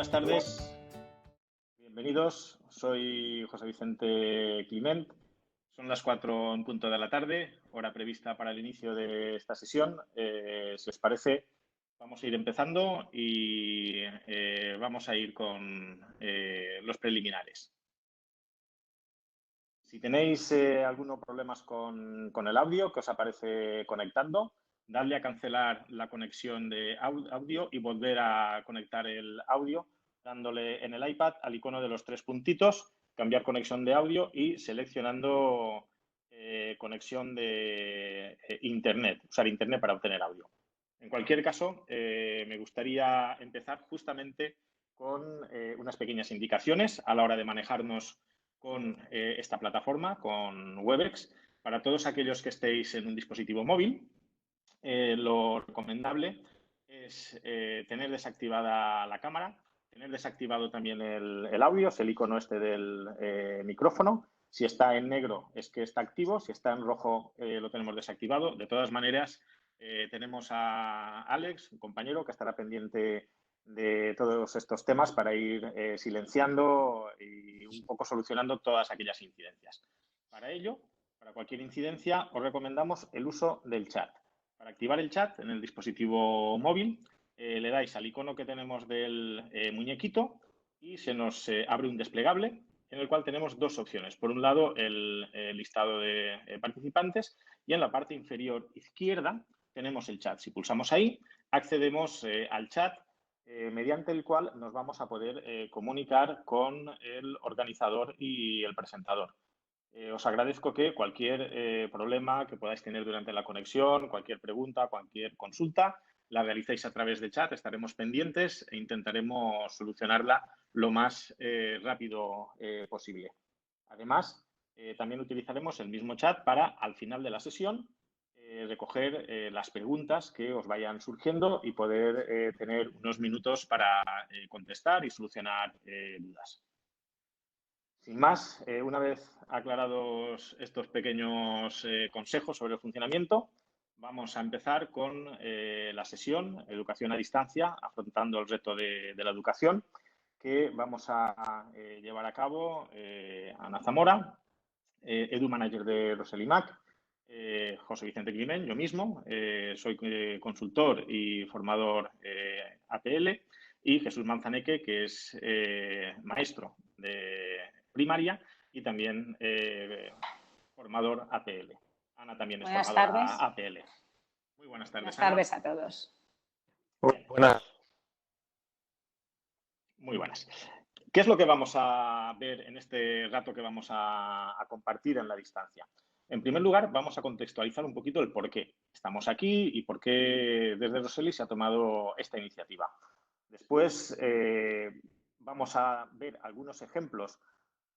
Buenas tardes, bienvenidos. Soy José Vicente Climent. Son las 4 en punto de la tarde, hora prevista para el inicio de esta sesión. Si os parece, vamos a ir empezando y vamos a ir con los preliminares. Si tenéis algunos problemas con el audio que os aparece conectando, dadle a cancelar la conexión de audio y volver a conectar el audio dándole en el iPad al icono de los 3 puntitos, cambiar conexión de audio y seleccionando conexión de Internet, usar Internet para obtener audio. En cualquier caso, me gustaría empezar justamente con unas pequeñas indicaciones a la hora de manejarnos con esta plataforma, con Webex. Para todos aquellos que estéis en un dispositivo móvil, lo recomendable es tener desactivada la cámara, tener desactivado también el audio, es el icono este del micrófono. Si está en negro es que está activo, si está en rojo lo tenemos desactivado. De todas maneras, tenemos a Alex, un compañero, que estará pendiente de todos estos temas para ir silenciando y un poco solucionando todas aquellas incidencias. Para ello, para cualquier incidencia, os recomendamos el uso del chat. Para activar el chat en el dispositivo móvil, le dais al icono que tenemos del muñequito y se nos abre un desplegable en el cual tenemos dos opciones. Por un lado, el listado de participantes y en la parte inferior izquierda tenemos el chat. Si pulsamos ahí, accedemos al chat mediante el cual nos vamos a poder comunicar con el organizador y el presentador. Os agradezco que cualquier problema que podáis tener durante la conexión, cualquier pregunta, cualquier consulta, la realicéis a través de chat, estaremos pendientes e intentaremos solucionarla lo más rápido posible. Además, también utilizaremos el mismo chat para, al final de la sesión, recoger las preguntas que os vayan surgiendo y poder tener unos minutos para contestar y solucionar dudas. Sin más, una vez aclarados estos pequeños consejos sobre el funcionamiento, vamos a empezar con la sesión Educación a Distancia, afrontando el reto de la educación, que vamos a llevar a cabo Ana Zamora, Edu Manager de Roselimac, José Vicente Climent, yo mismo, soy consultor y formador APL, y Jesús Manzaneque, que es maestro de primaria y también formador APL. Ana también es formadora APL. Muy buenas tardes, Ana. Buenas tardes a todos. Buenas. Muy buenas. ¿Qué es lo que vamos a ver en este rato que vamos a compartir en la distancia? En primer lugar, vamos a contextualizar un poquito el por qué estamos aquí y por qué desde Roseli se ha tomado esta iniciativa. Después vamos a ver algunos ejemplos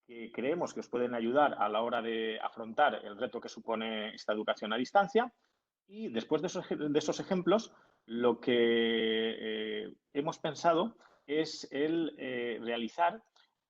que creemos que os pueden ayudar a la hora de afrontar el reto que supone esta educación a distancia. Y después de esos ejemplos, lo que hemos pensado es el realizar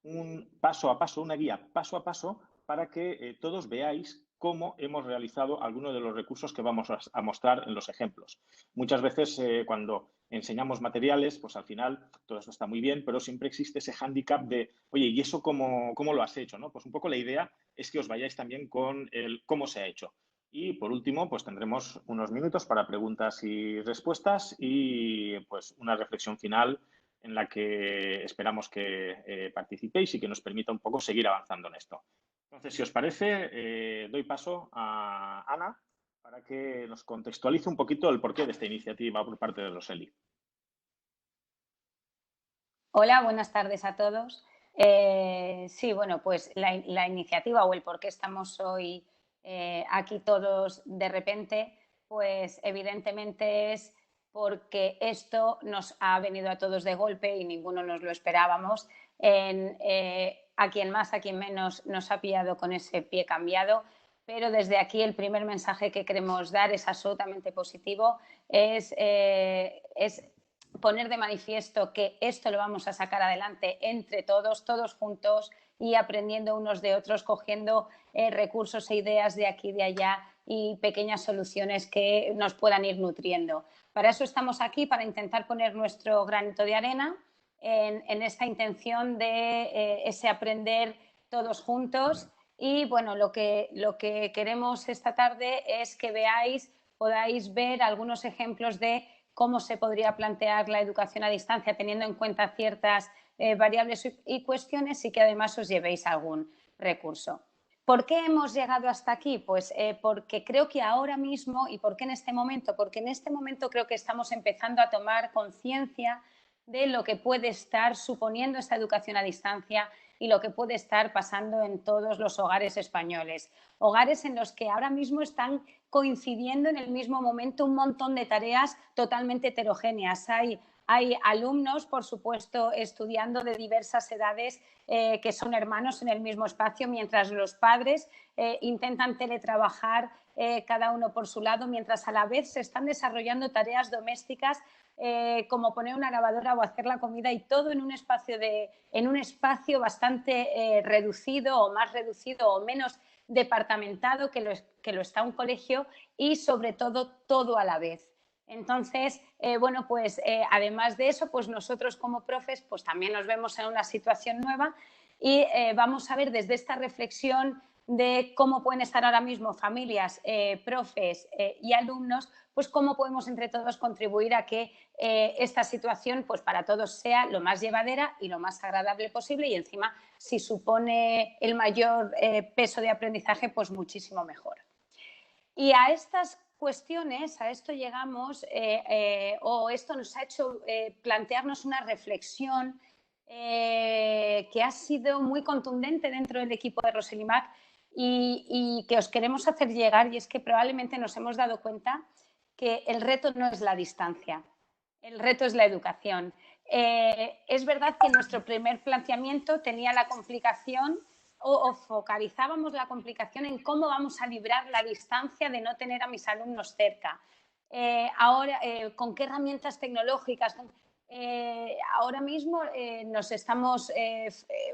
un paso a paso, una guía paso a paso, para que todos veáis cómo hemos realizado algunos de los recursos que vamos a mostrar en los ejemplos. Muchas veces cuando enseñamos materiales, pues al final todo esto está muy bien, pero siempre existe ese hándicap de, oye, ¿y eso cómo lo has hecho? ¿No? Pues un poco la idea es que os vayáis también con el cómo se ha hecho. Y por último, pues tendremos unos minutos para preguntas y respuestas y pues una reflexión final en la que esperamos que participéis y que nos permita un poco seguir avanzando en esto. Entonces, si os parece, doy paso a Ana para que nos contextualice un poquito el porqué de esta iniciativa por parte de Roseli. Hola, buenas tardes a todos. Sí, bueno, pues la iniciativa o el por qué estamos hoy aquí todos de repente, pues evidentemente es porque esto nos ha venido a todos de golpe y ninguno nos lo esperábamos. A quien más, a quien menos nos ha pillado con ese pie cambiado, pero desde aquí el primer mensaje que queremos dar es absolutamente positivo, es poner de manifiesto que esto lo vamos a sacar adelante entre todos, todos juntos y aprendiendo unos de otros, cogiendo recursos e ideas de aquí y de allá y pequeñas soluciones que nos puedan ir nutriendo. Para eso estamos aquí, para intentar poner nuestro granito de arena en esta intención de ese aprender todos juntos. Y bueno, lo que queremos esta tarde es que podáis ver algunos ejemplos de cómo se podría plantear la educación a distancia teniendo en cuenta ciertas variables y cuestiones, y que además os llevéis algún recurso. ¿Por qué hemos llegado hasta aquí? Pues porque creo que ahora mismo, ¿y por qué en este momento? Porque en este momento creo que estamos empezando a tomar conciencia de lo que puede estar suponiendo esta educación a distancia y lo que puede estar pasando en todos los hogares españoles. Hogares en los que ahora mismo están coincidiendo en el mismo momento un montón de tareas totalmente heterogéneas. Hay alumnos, por supuesto, estudiando de diversas edades que son hermanos en el mismo espacio, mientras los padres intentan teletrabajar cada uno por su lado, mientras a la vez se están desarrollando tareas domésticas como poner una lavadora o hacer la comida, y todo en un espacio bastante reducido o más reducido o menos departamentado que lo está un colegio, y sobre todo a la vez. Entonces, bueno, pues además de eso, pues nosotros como profes pues también nos vemos en una situación nueva, y vamos a ver desde esta reflexión de cómo pueden estar ahora mismo familias, profes y alumnos, pues cómo podemos entre todos contribuir a que esta situación pues para todos sea lo más llevadera y lo más agradable posible, y encima si supone el mayor peso de aprendizaje, pues muchísimo mejor. Y a estas cuestiones, a esto llegamos, o esto nos ha hecho plantearnos una reflexión que ha sido muy contundente dentro del equipo de Roselimac, y que os queremos hacer llegar, y es que probablemente nos hemos dado cuenta que el reto no es la distancia, el reto es la educación. Es verdad que nuestro primer planteamiento tenía la complicación o focalizábamos la complicación en cómo vamos a librar la distancia de no tener a mis alumnos cerca. Ahora, ¿con qué herramientas tecnológicas? Ahora mismo nos estamos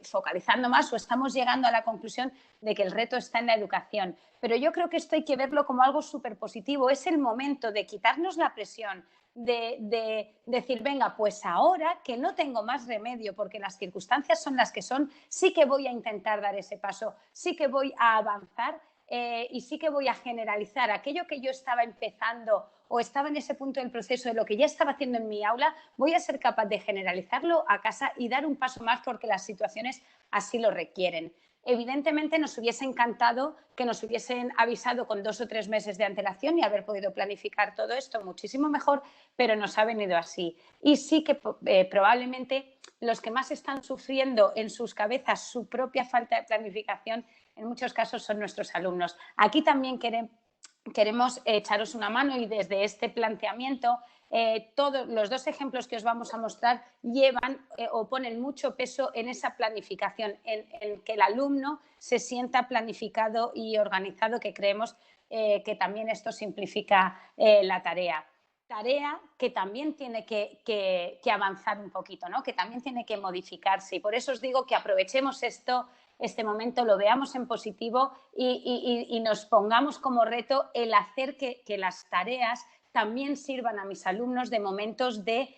focalizando más, o estamos llegando a la conclusión de que el reto está en la educación. Pero yo creo que esto hay que verlo como algo súper positivo. Es el momento de quitarnos la presión, de decir, venga, pues ahora que no tengo más remedio porque las circunstancias son las que son, sí que voy a intentar dar ese paso, sí que voy a avanzar y sí que voy a generalizar aquello que yo estaba empezando o estaba en ese punto del proceso de lo que ya estaba haciendo en mi aula, voy a ser capaz de generalizarlo a casa y dar un paso más porque las situaciones así lo requieren. Evidentemente nos hubiese encantado que nos hubiesen avisado con 2 o 3 meses de antelación y haber podido planificar todo esto muchísimo mejor, pero nos ha venido así. Y sí que probablemente los que más están sufriendo en sus cabezas su propia falta de planificación en muchos casos son nuestros alumnos. Aquí también queremos echaros una mano, y desde este planteamiento todos los 2 ejemplos que os vamos a mostrar llevan o ponen mucho peso en esa planificación, en que el alumno se sienta planificado y organizado, que creemos que también esto simplifica la tarea. Tarea que también tiene que avanzar un poquito, ¿no? Que también tiene que modificarse, y por eso os digo que aprovechemos este momento, lo veamos en positivo y nos pongamos como reto el hacer que las tareas también sirvan a mis alumnos de momentos de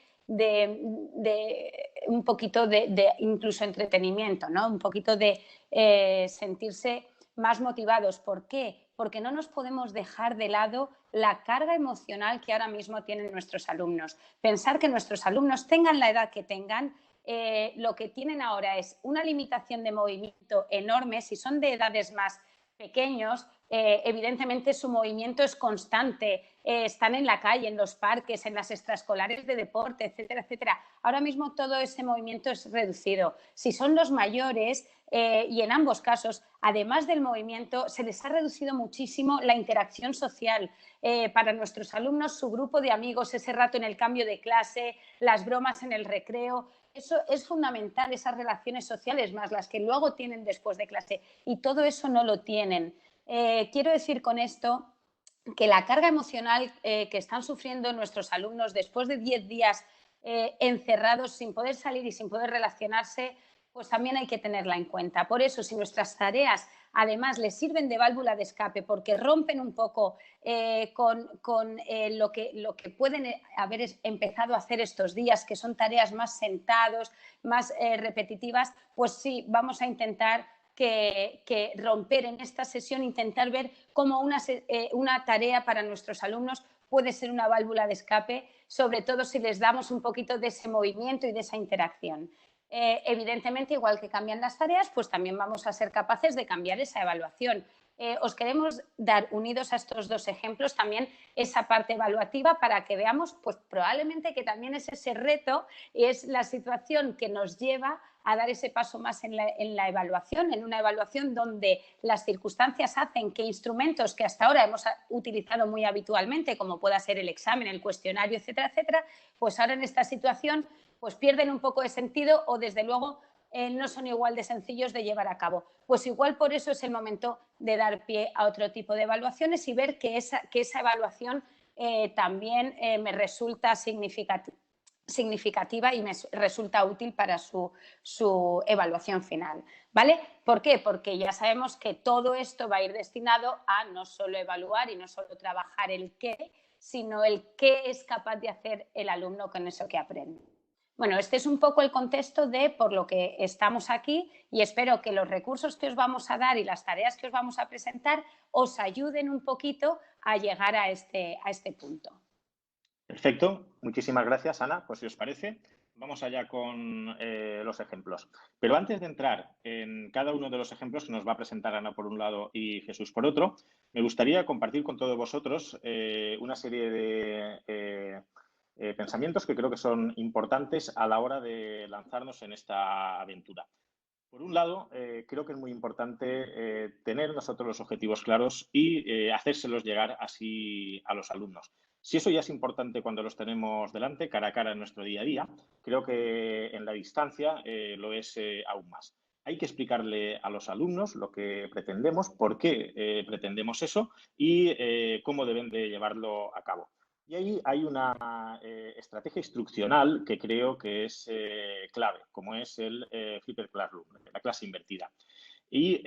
un poquito de incluso entretenimiento, ¿no? Un poquito de sentirse más motivados. ¿Por qué? Porque no nos podemos dejar de lado la carga emocional que ahora mismo tienen nuestros alumnos. Pensar que nuestros alumnos, tengan la edad que tengan, lo que tienen ahora es una limitación de movimiento enorme. Si son de edades más pequeños, evidentemente su movimiento es constante, están en la calle, en los parques, en las extraescolares de deporte, etcétera, etcétera. Ahora mismo todo ese movimiento es reducido. Si son los mayores, y en ambos casos, además del movimiento, se les ha reducido muchísimo la interacción social. Para nuestros alumnos, su grupo de amigos, ese rato en el cambio de clase, las bromas en el recreo, eso es fundamental, esas relaciones sociales más las que luego tienen después de clase, y todo eso no lo tienen. Quiero decir con esto que la carga emocional que están sufriendo nuestros alumnos después de 10 días encerrados sin poder salir y sin poder relacionarse, pues también hay que tenerla en cuenta. Por eso, si nuestras tareas además les sirven de válvula de escape porque rompen un poco con lo que pueden haber empezado a hacer estos días, que son tareas más sentados, más repetitivas, pues sí, vamos a intentar que romper en esta sesión, intentar ver cómo una tarea para nuestros alumnos puede ser una válvula de escape, sobre todo si les damos un poquito de ese movimiento y de esa interacción. Evidentemente, igual que cambian las tareas, pues también vamos a ser capaces de cambiar esa evaluación. Os queremos dar, unidos a estos dos ejemplos, también esa parte evaluativa para que veamos, pues probablemente que también es ese reto y es la situación que nos lleva a dar ese paso más en la evaluación, en una evaluación donde las circunstancias hacen que instrumentos que hasta ahora hemos utilizado muy habitualmente, como pueda ser el examen, el cuestionario, etcétera, etcétera, pues ahora en esta situación pues pierden un poco de sentido o desde luego no son igual de sencillos de llevar a cabo. Pues igual por eso es el momento de dar pie a otro tipo de evaluaciones y ver que esa evaluación también me resulta significativa y me resulta útil para su evaluación final. ¿Vale? ¿Por qué? Porque ya sabemos que todo esto va a ir destinado a no solo evaluar y no solo trabajar el qué, sino el qué es capaz de hacer el alumno con eso que aprende. Bueno, este es un poco el contexto de por lo que estamos aquí y espero que los recursos que os vamos a dar y las tareas que os vamos a presentar os ayuden un poquito a llegar a este punto. Perfecto. Muchísimas gracias, Ana. Pues si os parece, vamos allá con los ejemplos. Pero antes de entrar en cada uno de los ejemplos que nos va a presentar Ana por un lado y Jesús por otro, me gustaría compartir con todos vosotros una serie de pensamientos que creo que son importantes a la hora de lanzarnos en esta aventura. Por un lado, creo que es muy importante tener nosotros los objetivos claros y hacérselos llegar así a los alumnos. Si eso ya es importante cuando los tenemos delante, cara a cara en nuestro día a día, creo que en la distancia lo es aún más. Hay que explicarle a los alumnos lo que pretendemos, por qué pretendemos eso y cómo deben de llevarlo a cabo. Y ahí hay una estrategia instruccional que creo que es clave, como es el Flipped Classroom, la clase invertida. Y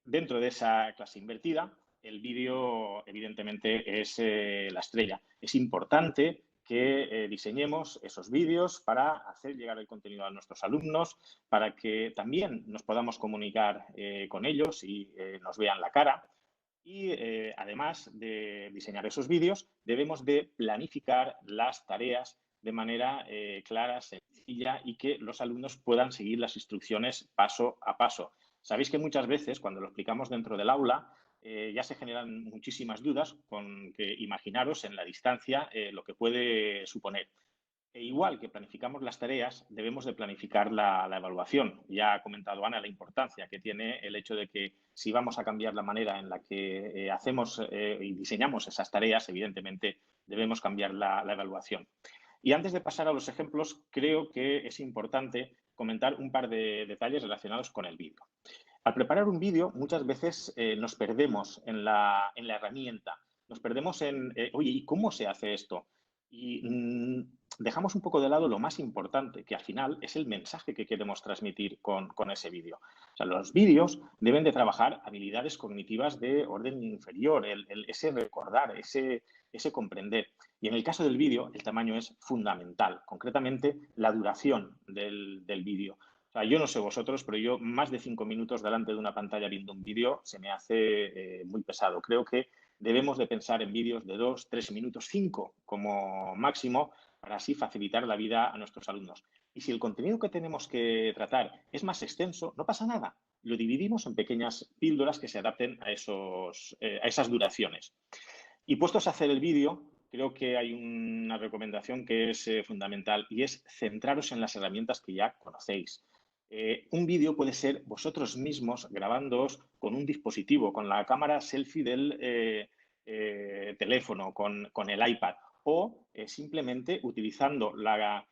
dentro de esa clase invertida, el vídeo evidentemente es la estrella. Es importante que diseñemos esos vídeos para hacer llegar el contenido a nuestros alumnos, para que también nos podamos comunicar con ellos y nos vean la cara. Y además de diseñar esos vídeos, debemos de planificar las tareas de manera clara, sencilla y que los alumnos puedan seguir las instrucciones paso a paso. Sabéis que muchas veces cuando lo explicamos dentro del aula ya se generan muchísimas dudas con que imaginaros en la distancia lo que puede suponer. E igual que planificamos las tareas, debemos de planificar la evaluación. Ya ha comentado Ana la importancia que tiene el hecho de que si vamos a cambiar la manera en la que hacemos y diseñamos esas tareas, evidentemente debemos cambiar la evaluación. Y antes de pasar a los ejemplos, creo que es importante comentar un par de detalles relacionados con el vídeo. Al preparar un vídeo, muchas veces nos perdemos en la herramienta. Nos perdemos en, oye, ¿y cómo se hace esto? Y dejamos un poco de lado lo más importante, que al final es el mensaje que queremos transmitir con ese vídeo. O sea, los vídeos deben de trabajar habilidades cognitivas de orden inferior, ese recordar, ese comprender. Y en el caso del vídeo, el tamaño es fundamental, concretamente la duración del vídeo. O sea, yo no sé vosotros, pero yo más de 5 minutos delante de una pantalla viendo un vídeo se me hace muy pesado. Creo que debemos de pensar en vídeos de 2, 3 minutos, 5 como máximo, para así facilitar la vida a nuestros alumnos. Y si el contenido que tenemos que tratar es más extenso, no pasa nada. Lo dividimos en pequeñas píldoras que se adapten a esas duraciones. Y puestos a hacer el vídeo, creo que hay una recomendación que es fundamental y es centraros en las herramientas que ya conocéis. Un vídeo puede ser vosotros mismos grabándoos con un dispositivo, con la cámara selfie del teléfono, con el iPad o simplemente utilizando la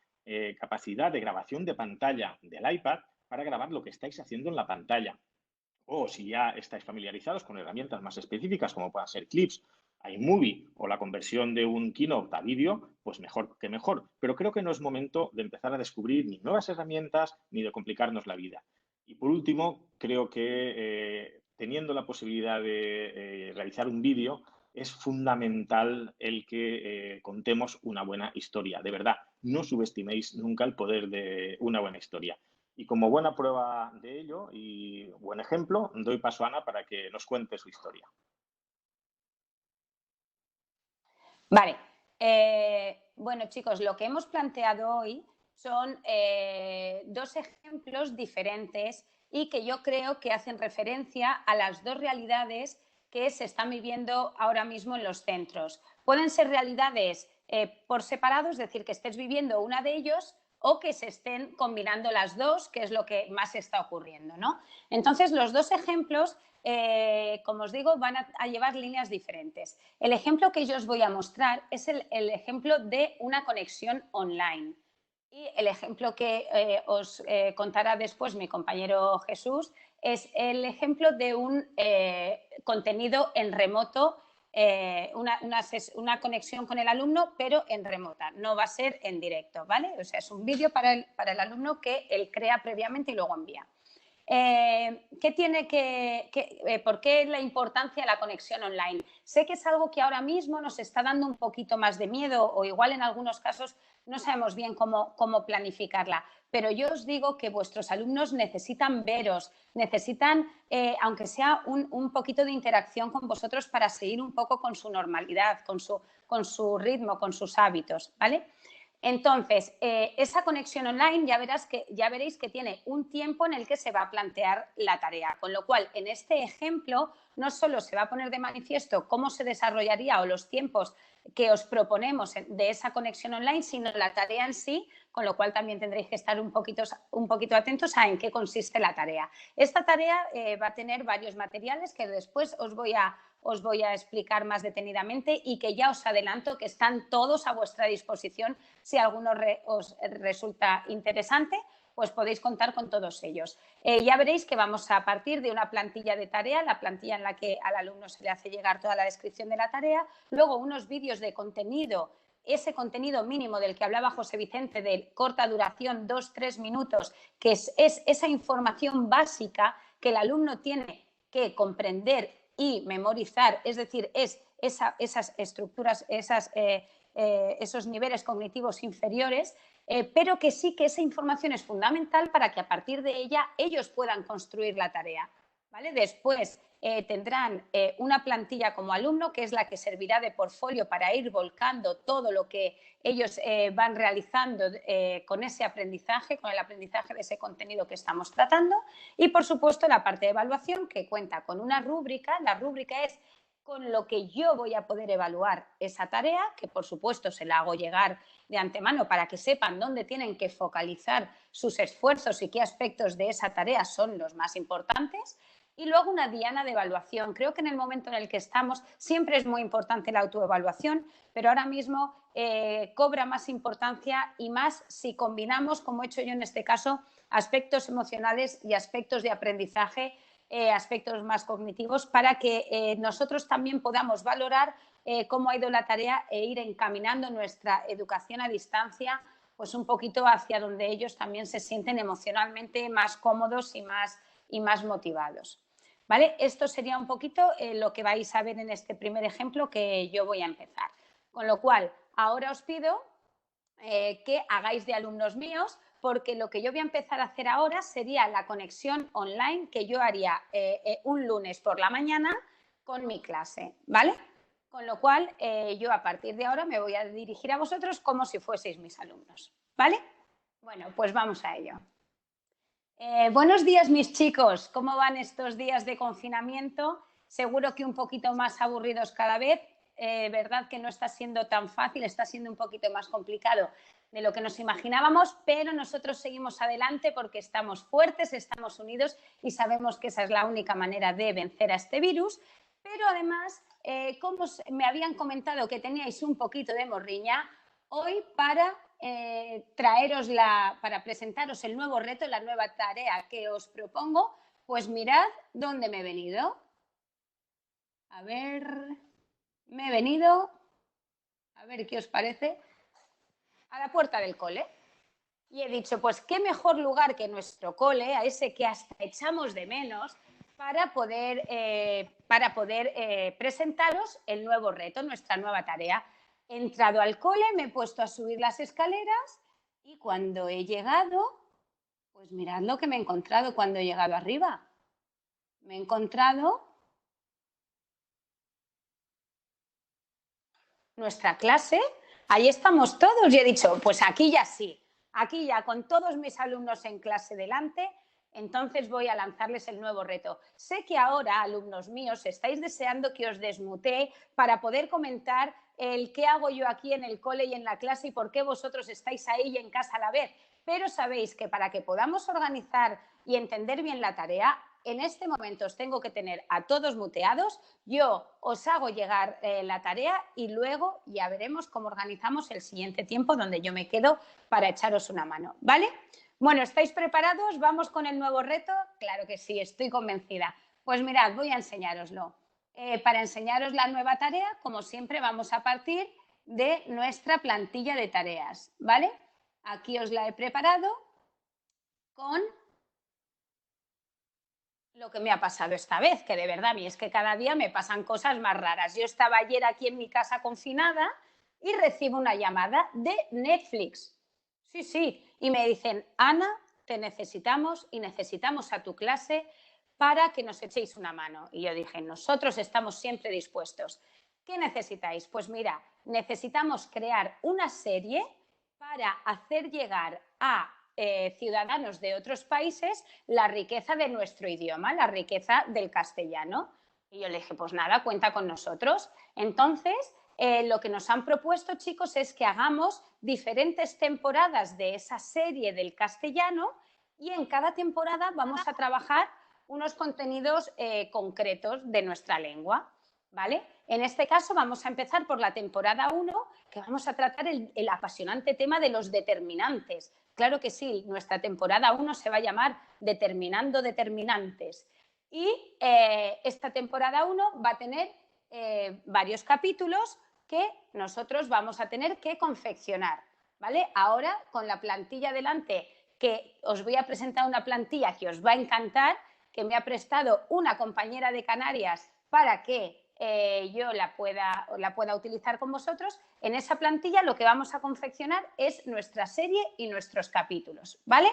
capacidad de grabación de pantalla del iPad para grabar lo que estáis haciendo en la pantalla. O si ya estáis familiarizados con herramientas más específicas como puedan ser Clips, iMovie o la conversión de un Keynote a vídeo, pues mejor que mejor. Pero creo que no es momento de empezar a descubrir ni nuevas herramientas ni de complicarnos la vida. Y por último, creo que teniendo la posibilidad de realizar un vídeo, es fundamental el que contemos una buena historia. De verdad, no subestiméis nunca el poder de una buena historia. Y como buena prueba de ello y buen ejemplo, doy paso a Ana para que nos cuente su historia. Vale. Bueno, chicos, lo que hemos planteado hoy son dos ejemplos diferentes y que yo creo que hacen referencia a las dos realidades que se están viviendo ahora mismo en los centros. Pueden ser realidades por separado, es decir, que estés viviendo una de ellos o que se estén combinando las dos, que es lo que más está ocurriendo, ¿no? Entonces, los dos ejemplos, como os digo, van a llevar líneas diferentes. El ejemplo que yo os voy a mostrar es el ejemplo de una conexión online. Y el ejemplo que os contará después mi compañero Jesús es el ejemplo de un contenido en remoto, una conexión con el alumno, pero en remota, no va a ser en directo, ¿vale? O sea, es un vídeo para el alumno que él crea previamente y luego envía. ¿Por qué la importancia de la conexión online? Sé que es algo que ahora mismo nos está dando un poquito más de miedo o igual en algunos casos no sabemos bien cómo planificarla, pero yo os digo que vuestros alumnos necesitan veros, necesitan, aunque sea un poquito de interacción con vosotros para seguir un poco con su normalidad, con su ritmo, con sus hábitos, ¿vale? Entonces, esa conexión online ya veréis que tiene un tiempo en el que se va a plantear la tarea, con lo cual en este ejemplo no solo se va a poner de manifiesto cómo se desarrollaría o los tiempos que os proponemos de esa conexión online, sino la tarea en sí, con lo cual también tendréis que estar un poquito atentos a en qué consiste la tarea. Esta tarea va a tener varios materiales que después os voy a explicar más detenidamente y que ya os adelanto que están todos a vuestra disposición. Si alguno os resulta interesante, pues podéis contar con todos ellos. Ya veréis que vamos a partir de una plantilla de tarea, la plantilla en la que al alumno se le hace llegar toda la descripción de la tarea, luego unos vídeos de contenido, ese contenido mínimo del que hablaba José Vicente, de corta duración, 2-3 minutos, que es esa información básica que el alumno tiene que comprender y memorizar, es decir, esas estructuras, esos niveles cognitivos inferiores, pero que sí que esa información es fundamental para que a partir de ella ellos puedan construir la tarea, ¿vale? Después tendrán una plantilla como alumno, que es la que servirá de portfolio para ir volcando todo lo que ellos van realizando con ese aprendizaje, con el aprendizaje de ese contenido que estamos tratando. Y, por supuesto, la parte de evaluación, que cuenta con una rúbrica. La rúbrica es con lo que yo voy a poder evaluar esa tarea, que por supuesto se la hago llegar de antemano para que sepan dónde tienen que focalizar sus esfuerzos y qué aspectos de esa tarea son los más importantes. Y luego una diana de evaluación. Creo que en el momento en el que estamos siempre es muy importante la autoevaluación, pero ahora mismo cobra más importancia y más si combinamos, como he hecho yo en este caso, aspectos emocionales y aspectos de aprendizaje, aspectos más cognitivos, para que nosotros también podamos valorar cómo ha ido la tarea e ir encaminando nuestra educación a distancia pues un poquito hacia donde ellos también se sienten emocionalmente más cómodos y más motivados. ¿Vale? Esto sería un poquito lo que vais a ver en este primer ejemplo que yo voy a empezar. Con lo cual, ahora os pido que hagáis de alumnos míos, porque lo que yo voy a empezar a hacer ahora sería la conexión online que yo haría un lunes por la mañana con mi clase, ¿vale? Con lo cual, yo a partir de ahora me voy a dirigir a vosotros como si fueseis mis alumnos, ¿vale? Bueno, pues vamos a ello. Buenos días, mis chicos. ¿Cómo van estos días de confinamiento? Seguro que un poquito más aburridos cada vez. Verdad que no está siendo tan fácil, está siendo un poquito más complicado de lo que nos imaginábamos, pero nosotros seguimos adelante porque estamos fuertes, estamos unidos y sabemos que esa es la única manera de vencer a este virus. Pero además, como me habían comentado que teníais un poquito de morriña, hoy para para presentaros el nuevo reto, la nueva tarea que os propongo, pues mirad dónde me he venido. A ver, me he venido, a ver qué os parece, a la puerta del cole. Y he dicho, pues qué mejor lugar que nuestro cole, a ese que hasta echamos de menos, para poder presentaros el nuevo reto, nuestra nueva tarea. He entrado al cole, me he puesto a subir las escaleras y cuando he llegado, pues mirad lo que me he encontrado cuando he llegado arriba. Me he encontrado nuestra clase, ahí estamos todos y he dicho, pues aquí ya sí, aquí ya con todos mis alumnos en clase delante, entonces voy a lanzarles el nuevo reto. Sé que ahora, alumnos míos, estáis deseando que os desmutee para poder comentar el qué hago yo aquí en el cole y en la clase y por qué vosotros estáis ahí y en casa a la vez. Pero sabéis que para que podamos organizar y entender bien la tarea, en este momento os tengo que tener a todos muteados, yo os hago llegar la tarea y luego ya veremos cómo organizamos el siguiente tiempo donde yo me quedo para echaros una mano, ¿vale? Bueno, ¿estáis preparados? ¿Vamos con el nuevo reto? Claro que sí, estoy convencida. Pues mirad, voy a enseñároslo. Para enseñaros la nueva tarea, como siempre, vamos a partir de nuestra plantilla de tareas, ¿vale? Aquí os la he preparado con lo que me ha pasado esta vez, que de verdad a mí es que cada día me pasan cosas más raras. Yo estaba ayer aquí en mi casa confinada y recibo una llamada de Netflix. Sí, sí, y me dicen, Ana, te necesitamos y necesitamos a tu clase para que nos echéis una mano. Y yo dije, nosotros estamos siempre dispuestos. ¿Qué necesitáis? Pues mira, necesitamos crear una serie para hacer llegar a ciudadanos de otros países la riqueza de nuestro idioma, la riqueza del castellano. Y yo le dije, pues nada, cuenta con nosotros. Entonces, lo que nos han propuesto, chicos, es que hagamos diferentes temporadas de esa serie del castellano y en cada temporada vamos a trabajar unos contenidos concretos de nuestra lengua, ¿vale? En este caso vamos a empezar por la temporada 1, que vamos a tratar el apasionante tema de los determinantes. Claro que sí, nuestra temporada 1 se va a llamar Determinando Determinantes. Y esta temporada 1 va a tener varios capítulos que nosotros vamos a tener que confeccionar, ¿vale? Ahora, con la plantilla delante, que os voy a presentar una plantilla que os va a encantar, que me ha prestado una compañera de Canarias para que yo la pueda utilizar con vosotros. En esa plantilla lo que vamos a confeccionar es nuestra serie y nuestros capítulos, ¿vale?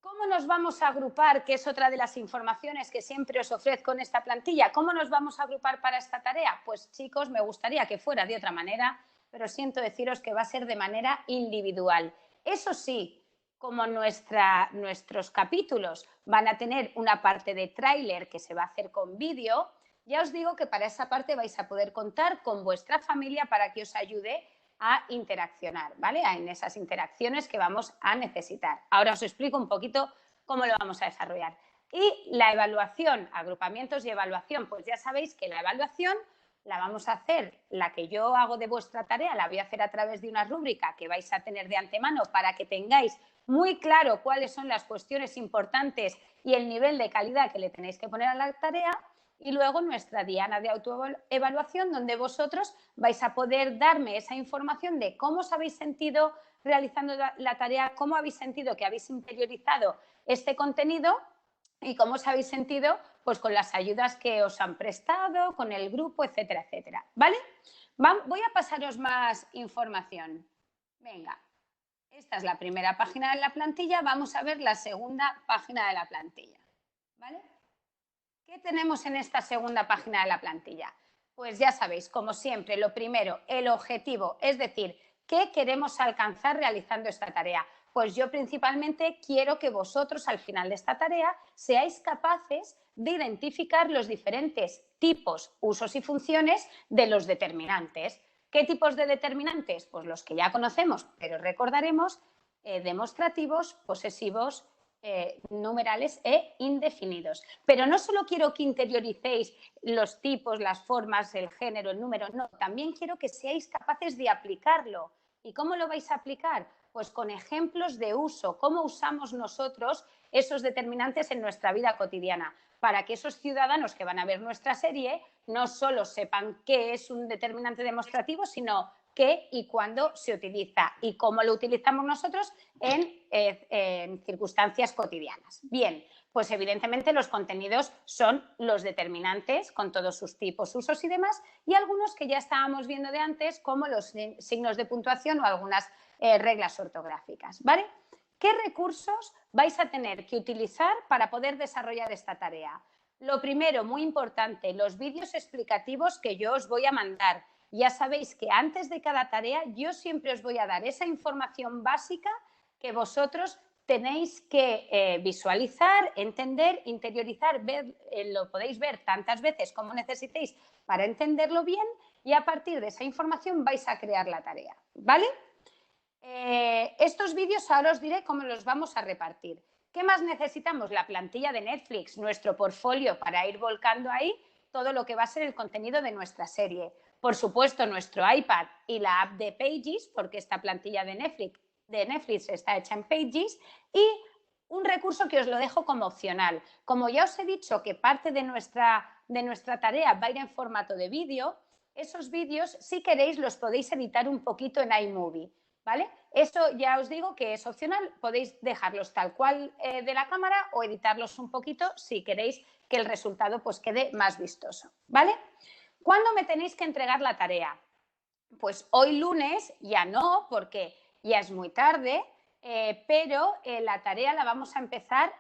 ¿Cómo nos vamos a agrupar? Que es otra de las informaciones que siempre os ofrezco en esta plantilla. ¿Cómo nos vamos a agrupar para esta tarea? Pues chicos, me gustaría que fuera de otra manera, pero siento deciros que va a ser de manera individual. Eso sí, como nuestros capítulos van a tener una parte de tráiler que se va a hacer con vídeo, ya os digo que para esa parte vais a poder contar con vuestra familia para que os ayude a interaccionar, ¿vale? En esas interacciones que vamos a necesitar. Ahora os explico un poquito cómo lo vamos a desarrollar. Y la evaluación, agrupamientos y evaluación, pues ya sabéis que la evaluación la vamos a hacer, la que yo hago de vuestra tarea, la voy a hacer a través de una rúbrica que vais a tener de antemano para que tengáis muy claro cuáles son las cuestiones importantes y el nivel de calidad que le tenéis que poner a la tarea. Y luego nuestra diana de autoevaluación, donde vosotros vais a poder darme esa información de cómo os habéis sentido realizando la tarea, cómo habéis sentido que habéis interiorizado este contenido y cómo os habéis sentido pues, con las ayudas que os han prestado, con el grupo, etcétera, etcétera. ¿Vale? Voy a pasaros más información. Venga, esta es la primera página de la plantilla. Vamos a ver la segunda página de la plantilla. ¿Vale? ¿Qué tenemos en esta segunda página de la plantilla? Pues ya sabéis, como siempre, lo primero, el objetivo, es decir, ¿qué queremos alcanzar realizando esta tarea? Pues yo principalmente quiero que vosotros al final de esta tarea seáis capaces de identificar los diferentes tipos, usos y funciones de los determinantes. ¿Qué tipos de determinantes? Pues los que ya conocemos, pero recordaremos, demostrativos, posesivos, numerales e indefinidos. Pero no solo quiero que interioricéis los tipos, las formas, el género, el número, no, también quiero que seáis capaces de aplicarlo. ¿Y cómo lo vais a aplicar? Pues con ejemplos de uso, cómo usamos nosotros esos determinantes en nuestra vida cotidiana, para que esos ciudadanos que van a ver nuestra serie no solo sepan qué es un determinante demostrativo, sino qué y cuándo se utiliza y cómo lo utilizamos nosotros en circunstancias cotidianas. Bien, pues evidentemente los contenidos son los determinantes con todos sus tipos, usos y demás, y algunos que ya estábamos viendo de antes, como los signos de puntuación o algunas reglas ortográficas, ¿vale? ¿Qué recursos vais a tener que utilizar para poder desarrollar esta tarea? Lo primero, muy importante, los vídeos explicativos que yo os voy a mandar. Ya sabéis que antes de cada tarea yo siempre os voy a dar esa información básica que vosotros tenéis que visualizar, entender, interiorizar, ver, lo podéis ver tantas veces como necesitéis para entenderlo bien y a partir de esa información vais a crear la tarea, ¿vale? Estos vídeos ahora os diré cómo los vamos a repartir. ¿Qué más necesitamos? La plantilla de Netflix, nuestro portfolio para ir volcando ahí todo lo que va a ser el contenido de nuestra serie. Por supuesto, nuestro iPad y la app de Pages, porque esta plantilla de Netflix está hecha en Pages, y un recurso que os lo dejo como opcional. Como ya os he dicho que parte de nuestra tarea va a ir en formato de vídeo, esos vídeos, si queréis, los podéis editar un poquito en iMovie, ¿vale? Esto ya os digo que es opcional, podéis dejarlos tal cual de la cámara o editarlos un poquito si queréis que el resultado pues quede más vistoso, ¿vale? ¿Cuándo me tenéis que entregar la tarea? Pues hoy lunes ya no, porque ya es muy tarde, pero la tarea la vamos a empezar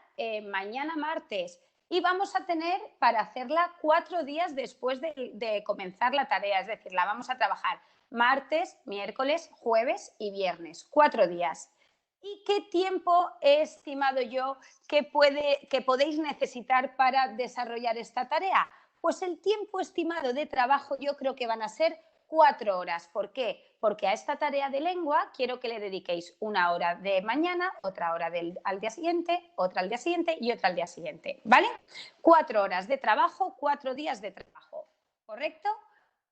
mañana martes y vamos a tener para hacerla 4 días después de comenzar la tarea, es decir, la vamos a trabajar martes, miércoles, jueves y viernes, 4 días. ¿Y qué tiempo he estimado yo que podéis necesitar para desarrollar esta tarea? Pues el tiempo estimado de trabajo yo creo que van a ser 4 horas. ¿Por qué? Porque a esta tarea de lengua quiero que le dediquéis 1 hora de mañana, otra hora al día siguiente, otra al día siguiente y otra al día siguiente, ¿vale? 4 horas de trabajo, 4 días de trabajo, ¿correcto?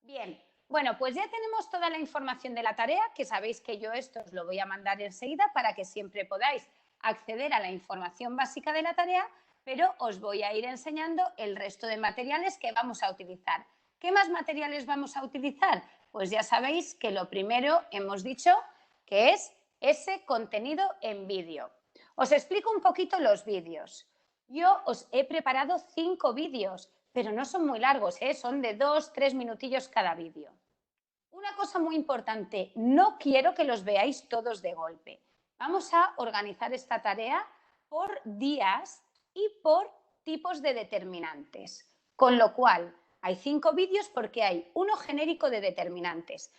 Bien. Bueno, pues ya tenemos toda la información de la tarea, que sabéis que yo esto os lo voy a mandar enseguida para que siempre podáis acceder a la información básica de la tarea, pero os voy a ir enseñando el resto de materiales que vamos a utilizar. ¿Qué más materiales vamos a utilizar? Pues ya sabéis que lo primero hemos dicho que es ese contenido en vídeo. Os explico un poquito los vídeos. Yo os he preparado 5 vídeos, pero no son muy largos, son de 2-3 minutillos cada vídeo. Una cosa muy importante, no quiero que los veáis todos de golpe. Vamos a organizar esta tarea por días y por tipos de determinantes. Con lo cual, hay 5 vídeos porque hay uno genérico de determinantes.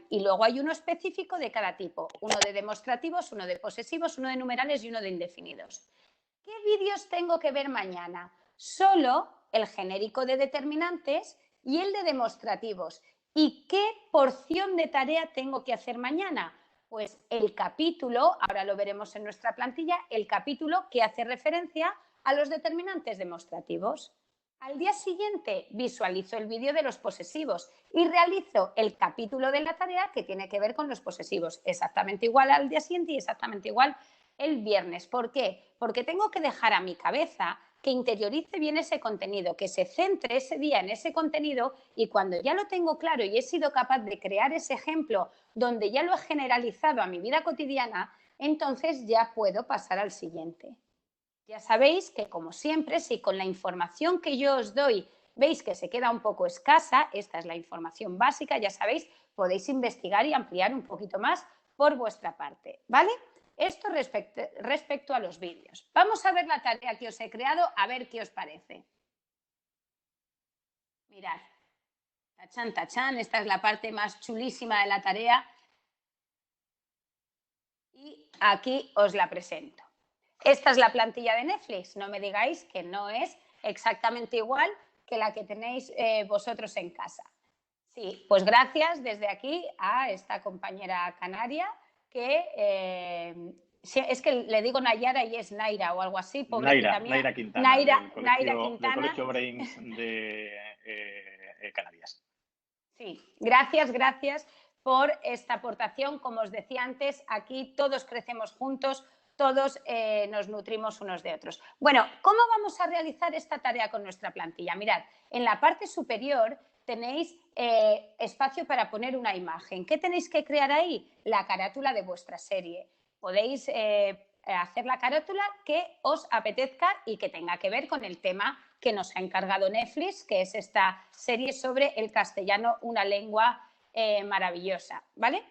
Y luego hay uno específico de cada tipo. Uno de demostrativos, uno de posesivos, uno de numerales y uno de indefinidos. ¿Qué vídeos tengo que ver mañana? Solo el genérico de determinantes y el de demostrativos. ¿Y qué porción de tarea tengo que hacer mañana? Pues el capítulo, ahora lo veremos en nuestra plantilla, el capítulo que hace referencia a los determinantes demostrativos. Al día siguiente visualizo el vídeo de los posesivos y realizo el capítulo de la tarea que tiene que ver con los posesivos. Exactamente igual al día siguiente y exactamente igual el viernes. ¿Por qué? Porque tengo que dejar a mi cabeza que interiorice bien ese contenido, que se centre ese día en ese contenido y cuando ya lo tengo claro y he sido capaz de crear ese ejemplo donde ya lo he generalizado a mi vida cotidiana, entonces ya puedo pasar al siguiente. Ya sabéis que, como siempre, si con la información que yo os doy veis que se queda un poco escasa, esta es la información básica, ya sabéis, podéis investigar y ampliar un poquito más por vuestra parte, ¿vale? Esto respecto a los vídeos. Vamos a ver la tarea que os he creado, a ver qué os parece. Mirad, tachán, tachán, esta es la parte más chulísima de la tarea y aquí os la presento. Esta es la plantilla de Netflix, no me digáis que no es exactamente igual que la que tenéis vosotros en casa. Sí, pues gracias desde aquí a esta compañera canaria que es que le digo Nayara y es Naira o algo así, pobrecita mía. Naira Quintana, Naira Quintana. del Colegio Brains de Canarias. Sí, gracias por esta aportación. Como os decía antes, aquí todos crecemos juntos, todos nos nutrimos unos de otros. Bueno, ¿cómo vamos a realizar esta tarea con nuestra plantilla? Mirad, en la parte superior tenéis espacio para poner una imagen. ¿Qué tenéis que crear ahí? La carátula de vuestra serie. Podéis hacer la carátula que os apetezca y que tenga que ver con el tema que nos ha encargado Netflix, que es esta serie sobre el castellano, una lengua maravillosa, ¿vale?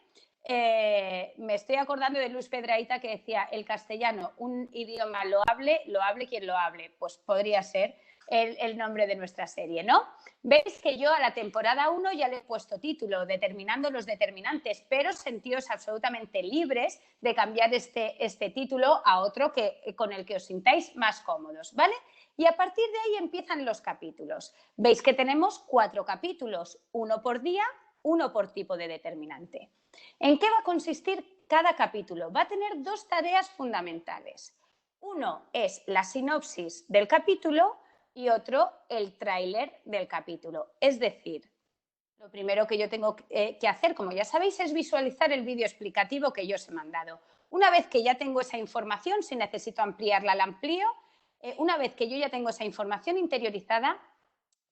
Me estoy acordando de Luis Pedrahita que decía, el castellano, un idioma lo hable quien lo hable. Pues podría ser el nombre de nuestra serie, ¿no? Veis que yo a la temporada 1 ya le he puesto título, determinando los determinantes, pero sentíos absolutamente libres de cambiar este título a otro con el que os sintáis más cómodos, ¿vale? Y a partir de ahí empiezan los capítulos. Veis que tenemos 4 capítulos, uno por día, uno por tipo de determinante. ¿En qué va a consistir cada capítulo? Va a tener 2 tareas fundamentales. Uno es la sinopsis del capítulo y otro el tráiler del capítulo. Es decir, lo primero que yo tengo que hacer, como ya sabéis, es visualizar el vídeo explicativo que yo os he mandado. Una vez que ya tengo esa información, si necesito ampliarla, la amplío. Una vez que yo ya tengo esa información interiorizada,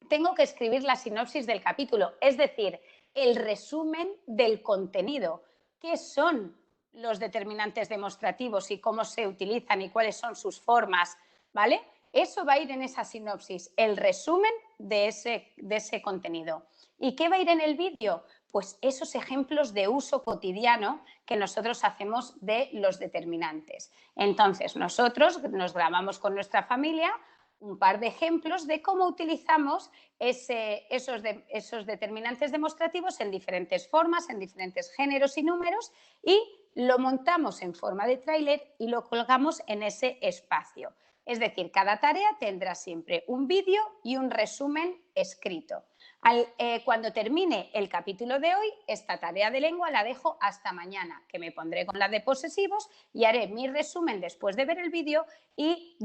tengo que escribir la sinopsis del capítulo, es decir, el resumen del contenido. ¿Qué son los determinantes demostrativos y cómo se utilizan y cuáles son sus formas? ¿Vale? Eso va a ir en esa sinopsis, el resumen de ese contenido. ¿Y qué va a ir en el vídeo? Pues esos ejemplos de uso cotidiano que nosotros hacemos de los determinantes. Entonces, nosotros nos grabamos con nuestra familia un par de ejemplos de cómo utilizamos esos determinantes demostrativos en diferentes formas, en diferentes géneros y números, y lo montamos en forma de tráiler y lo colgamos en ese espacio. Es decir, cada tarea tendrá siempre un vídeo y un resumen escrito. Cuando termine el capítulo de hoy, esta tarea de lengua la dejo hasta mañana, que me pondré con la de posesivos y haré mi resumen después de ver el vídeo y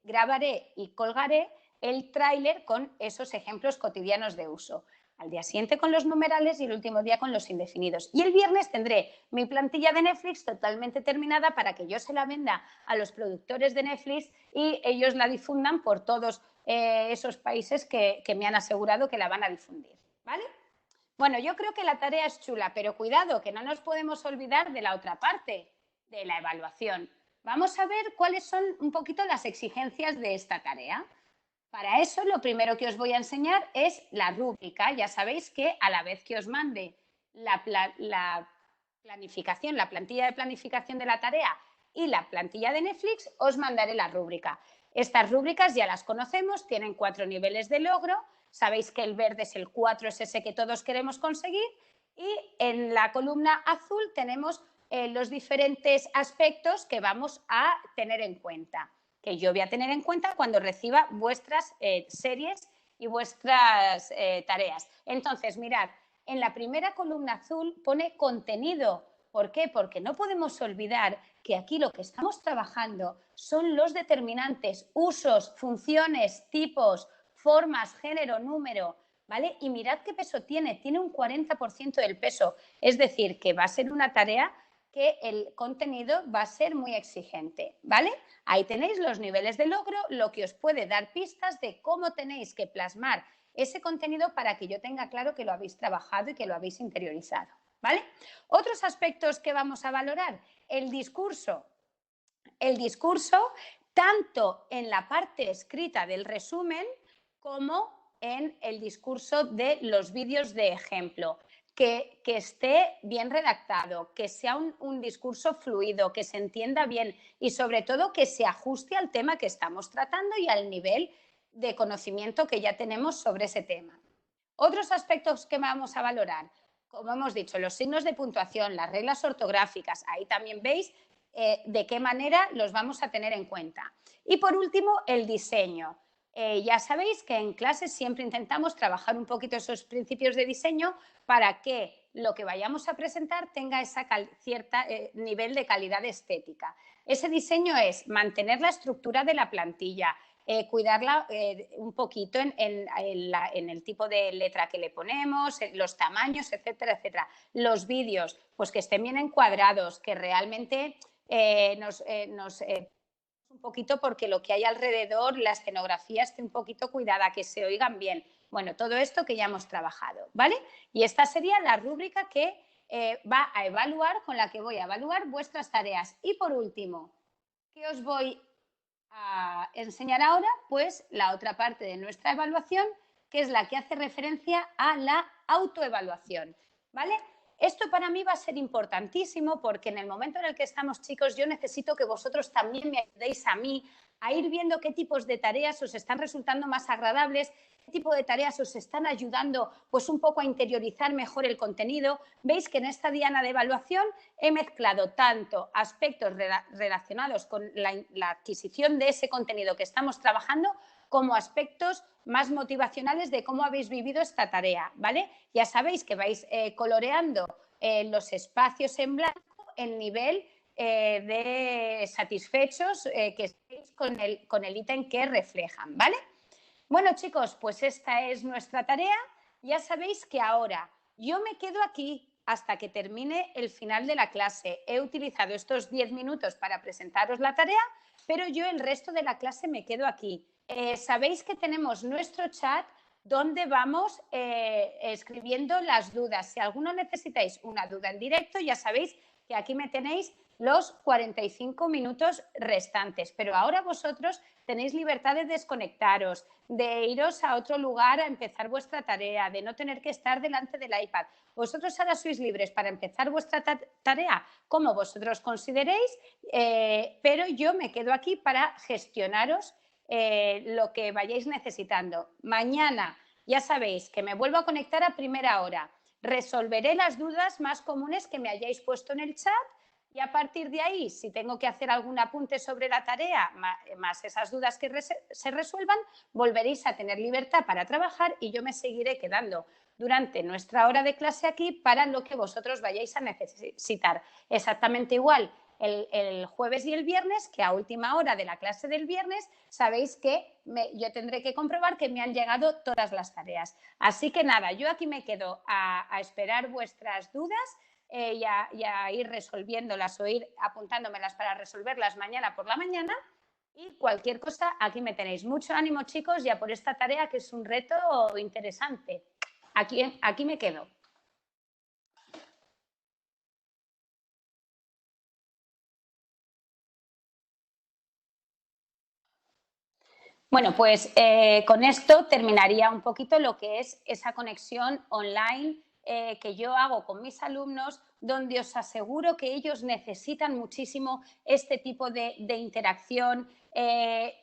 grabaré y colgaré el tráiler con esos ejemplos cotidianos de uso. Al día siguiente con los numerales y el último día con los indefinidos. Y el viernes tendré mi plantilla de Netflix totalmente terminada para que yo se la venda a los productores de Netflix y ellos la difundan por todos esos países que me han asegurado que la van a difundir, ¿vale? Bueno, yo creo que la tarea es chula, pero cuidado, que no nos podemos olvidar de la otra parte, de la evaluación. Vamos a ver cuáles son un poquito las exigencias de esta tarea. Para eso, lo primero que os voy a enseñar es la rúbrica. Ya sabéis que a la vez que os mande la planificación, la plantilla de planificación de la tarea y la plantilla de Netflix, os mandaré la rúbrica. Estas rúbricas ya las conocemos, tienen 4 niveles de logro. Sabéis que el verde es el 4, es ese que todos queremos conseguir. Y en la columna azul tenemos los diferentes aspectos que vamos a tener en cuenta, que yo voy a tener en cuenta cuando reciba vuestras series y vuestras tareas. Entonces, mirad, en la primera columna azul pone contenido. ¿Por qué? Porque no podemos olvidar que aquí lo que estamos trabajando son los determinantes, usos, funciones, tipos, formas, género, número, ¿vale? Y mirad qué peso tiene un 40% del peso. Es decir, que va a ser una tarea que el contenido va a ser muy exigente, ¿vale? Ahí tenéis los niveles de logro, lo que os puede dar pistas de cómo tenéis que plasmar ese contenido para que yo tenga claro que lo habéis trabajado y que lo habéis interiorizado, ¿vale? Otros aspectos que vamos a valorar, el discurso. El discurso, tanto en la parte escrita del resumen como en el discurso de los vídeos de ejemplo. Que esté bien redactado, que sea un discurso fluido, que se entienda bien y sobre todo que se ajuste al tema que estamos tratando y al nivel de conocimiento que ya tenemos sobre ese tema. Otros aspectos que vamos a valorar, como hemos dicho, los signos de puntuación, las reglas ortográficas, ahí también veis de qué manera los vamos a tener en cuenta. Y por último, el diseño. Ya sabéis que en clases siempre intentamos trabajar un poquito esos principios de diseño para que lo que vayamos a presentar tenga ese cierto nivel de calidad estética. Ese diseño es mantener la estructura de la plantilla, cuidarla un poquito en el tipo de letra que le ponemos, los tamaños, etcétera, etcétera. Los vídeos, pues que estén bien encuadrados, que realmente un poquito porque lo que hay alrededor, la escenografía esté un poquito cuidada, que se oigan bien. Bueno, todo esto que ya hemos trabajado, ¿vale? Y esta sería la rúbrica que va a evaluar, con la que voy a evaluar vuestras tareas. Y por último, ¿qué os voy a enseñar ahora? Pues la otra parte de nuestra evaluación, que es la que hace referencia a la autoevaluación, ¿vale? Esto para mí va a ser importantísimo porque en el momento en el que estamos, chicos, yo necesito que vosotros también me ayudéis a mí a ir viendo qué tipos de tareas os están resultando más agradables, qué tipo de tareas os están ayudando pues un poco a interiorizar mejor el contenido. Veis que en esta diana de evaluación he mezclado tanto aspectos relacionados con la adquisición de ese contenido que estamos trabajando como aspectos más motivacionales de cómo habéis vivido esta tarea, ¿vale? Ya sabéis que vais coloreando los espacios en blanco el nivel de satisfechos que estéis con el ítem que reflejan, ¿vale? Bueno, chicos, pues esta es nuestra tarea. Ya sabéis que ahora yo me quedo aquí hasta que termine el final de la clase. He utilizado estos 10 minutos para presentaros la tarea, pero yo el resto de la clase me quedo aquí. Sabéis que tenemos nuestro chat donde vamos escribiendo las dudas. Si alguno necesitáis una duda en directo, ya sabéis que aquí me tenéis los 45 minutos restantes. Pero ahora vosotros tenéis libertad de desconectaros, de iros a otro lugar a empezar vuestra tarea, de no tener que estar delante del iPad. Vosotros ahora sois libres para empezar vuestra tarea como vosotros consideréis, pero yo me quedo aquí para gestionaros lo que vayáis necesitando. Mañana ya sabéis que me vuelvo a conectar a primera hora. Resolveré las dudas más comunes que me hayáis puesto en el chat y a partir de ahí, si tengo que hacer algún apunte sobre la tarea, más esas dudas que se resuelvan, volveréis a tener libertad para trabajar y yo me seguiré quedando durante nuestra hora de clase aquí para lo que vosotros vayáis a necesitar. Exactamente igual el jueves y el viernes, que a última hora de la clase del viernes sabéis que yo tendré que comprobar que me han llegado todas las tareas. Así que nada, yo aquí me quedo a esperar vuestras dudas y a ir resolviéndolas o ir apuntándomelas para resolverlas mañana por la mañana. Y cualquier cosa, aquí me tenéis. Mucho ánimo, chicos, ya por esta tarea que es un reto interesante. Aquí me quedo. Bueno, pues con esto terminaría un poquito lo que es esa conexión online que yo hago con mis alumnos, donde os aseguro que ellos necesitan muchísimo este tipo de interacción,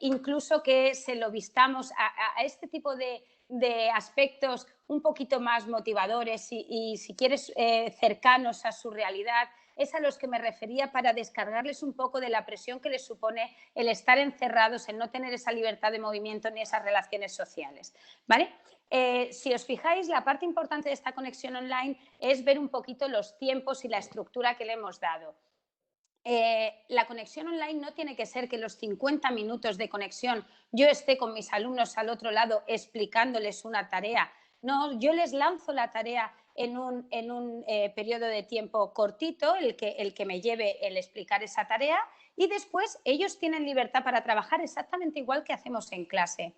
incluso que se lo vistamos a este tipo de aspectos un poquito más motivadores y si quieres, cercanos a su realidad. Es a los que me refería para descargarles un poco de la presión que les supone el estar encerrados, el no tener esa libertad de movimiento ni esas relaciones sociales, ¿vale? Si os fijáis, la parte importante de esta conexión online es ver un poquito los tiempos y la estructura que le hemos dado. La conexión online no tiene que ser que los 50 minutos de conexión yo esté con mis alumnos al otro lado explicándoles una tarea. No, yo les lanzo la tarea en un periodo de tiempo cortito, el que me lleve el explicar esa tarea, y después ellos tienen libertad para trabajar exactamente igual que hacemos en clase.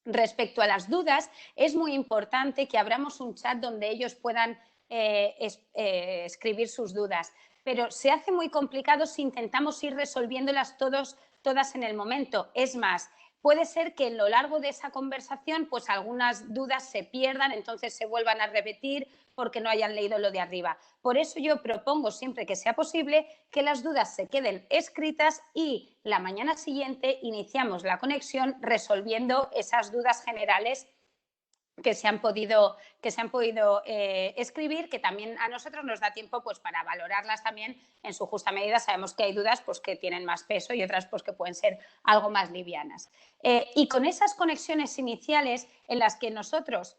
Respecto a las dudas, es muy importante que abramos un chat donde ellos puedan escribir sus dudas, pero se hace muy complicado si intentamos ir resolviéndolas todas en el momento. Es más, puede ser que a lo largo de esa conversación pues algunas dudas se pierdan, entonces se vuelvan a repetir porque no hayan leído lo de arriba. Por eso yo propongo siempre que sea posible que las dudas se queden escritas y la mañana siguiente iniciamos la conexión resolviendo esas dudas generales que se han podido escribir, que también a nosotros nos da tiempo pues para valorarlas también en su justa medida. Sabemos que hay dudas pues que tienen más peso y otras pues que pueden ser algo más livianas. Y con esas conexiones iniciales en las que nosotros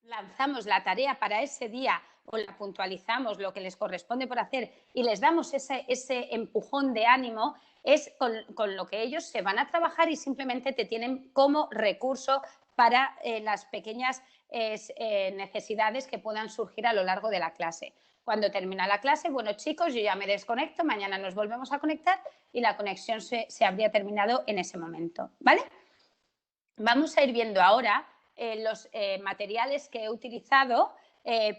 lanzamos la tarea para ese día o la puntualizamos, lo que les corresponde por hacer, y les damos ese empujón de ánimo, es con lo que ellos se van a trabajar y simplemente te tienen como recurso para las pequeñas necesidades que puedan surgir a lo largo de la clase. Cuando termina la clase, bueno, chicos, yo ya me desconecto, mañana nos volvemos a conectar y la conexión se habría terminado en ese momento, ¿vale? Vamos a ir viendo ahora los materiales que he utilizado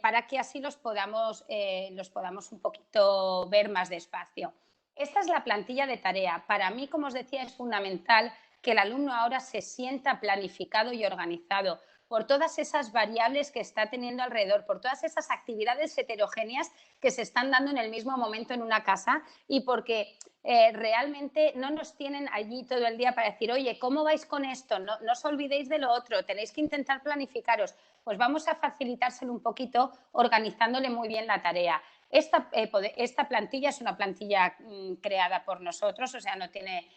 para que así los podamos un poquito ver más despacio. Esta es la plantilla de tarea. Para mí, como os decía, es fundamental que el alumno ahora se sienta planificado y organizado por todas esas variables que está teniendo alrededor, por todas esas actividades heterogéneas que se están dando en el mismo momento en una casa y porque realmente no nos tienen allí todo el día para decir, oye, ¿cómo vais con esto? No os olvidéis de lo otro, tenéis que intentar planificaros. Pues vamos a facilitárselo un poquito organizándole muy bien la tarea. Esta plantilla es una plantilla creada por nosotros, o sea, no tiene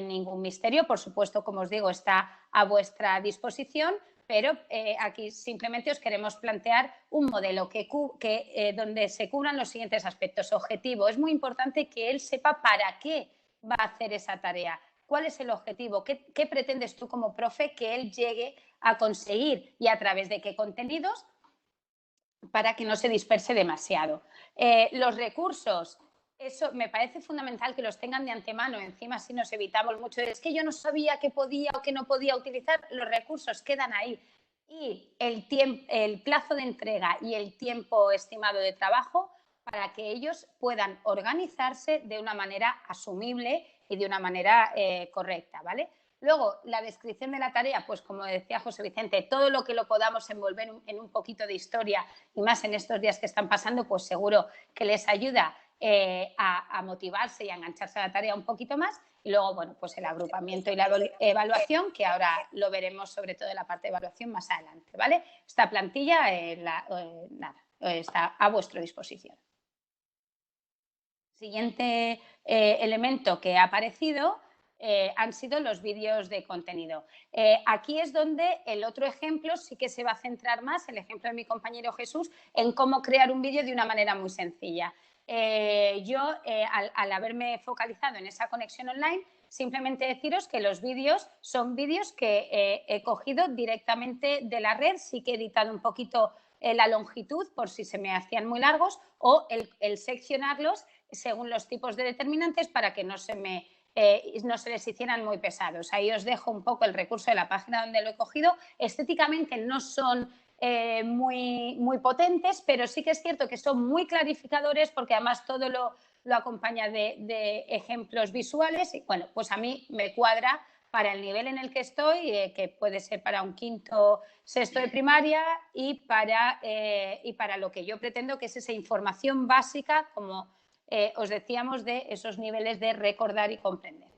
ningún misterio. Por supuesto, como os digo, está a vuestra disposición, pero aquí simplemente os queremos plantear un modelo donde se cubran los siguientes aspectos. Objetivo. Es muy importante que él sepa para qué va a hacer esa tarea. ¿Cuál es el objetivo? ¿Qué pretendes tú como profe que él llegue a conseguir y a través de qué contenidos? Para que no se disperse demasiado. Los recursos, eso me parece fundamental que los tengan de antemano, encima así nos evitamos mucho. Es que yo no sabía qué podía o qué no podía utilizar, los recursos quedan ahí. Y el plazo de entrega y el tiempo estimado de trabajo para que ellos puedan organizarse de una manera asumible y de una manera correcta, ¿vale? Luego, la descripción de la tarea, pues como decía José Vicente, todo lo que lo podamos envolver en un poquito de historia y más en estos días que están pasando, pues seguro que les ayuda a motivarse y a engancharse a la tarea un poquito más. Y luego, bueno, pues el agrupamiento y la evaluación, que ahora lo veremos sobre todo en la parte de evaluación más adelante, ¿vale? Esta plantilla está a vuestra disposición. Siguiente elemento que ha aparecido han sido los vídeos de contenido. Aquí es donde el otro ejemplo sí que se va a centrar más, el ejemplo de mi compañero Jesús, en cómo crear un vídeo de una manera muy sencilla. Yo, al haberme focalizado en esa conexión online, simplemente deciros que los vídeos son vídeos que he cogido directamente de la red, sí que he editado un poquito la longitud por si se me hacían muy largos o el seccionarlos según los tipos de determinantes para que no se les hicieran muy pesados. Ahí os dejo un poco el recurso de la página donde lo he cogido. Estéticamente no son muy potentes, pero sí que es cierto que son muy clarificadores porque además todo lo acompaña de ejemplos visuales y bueno, pues a mí me cuadra para el nivel en el que estoy, que puede ser para un quinto, sexto de primaria y para lo que yo pretendo, que es esa información básica, como os decíamos, de esos niveles de recordar y comprender.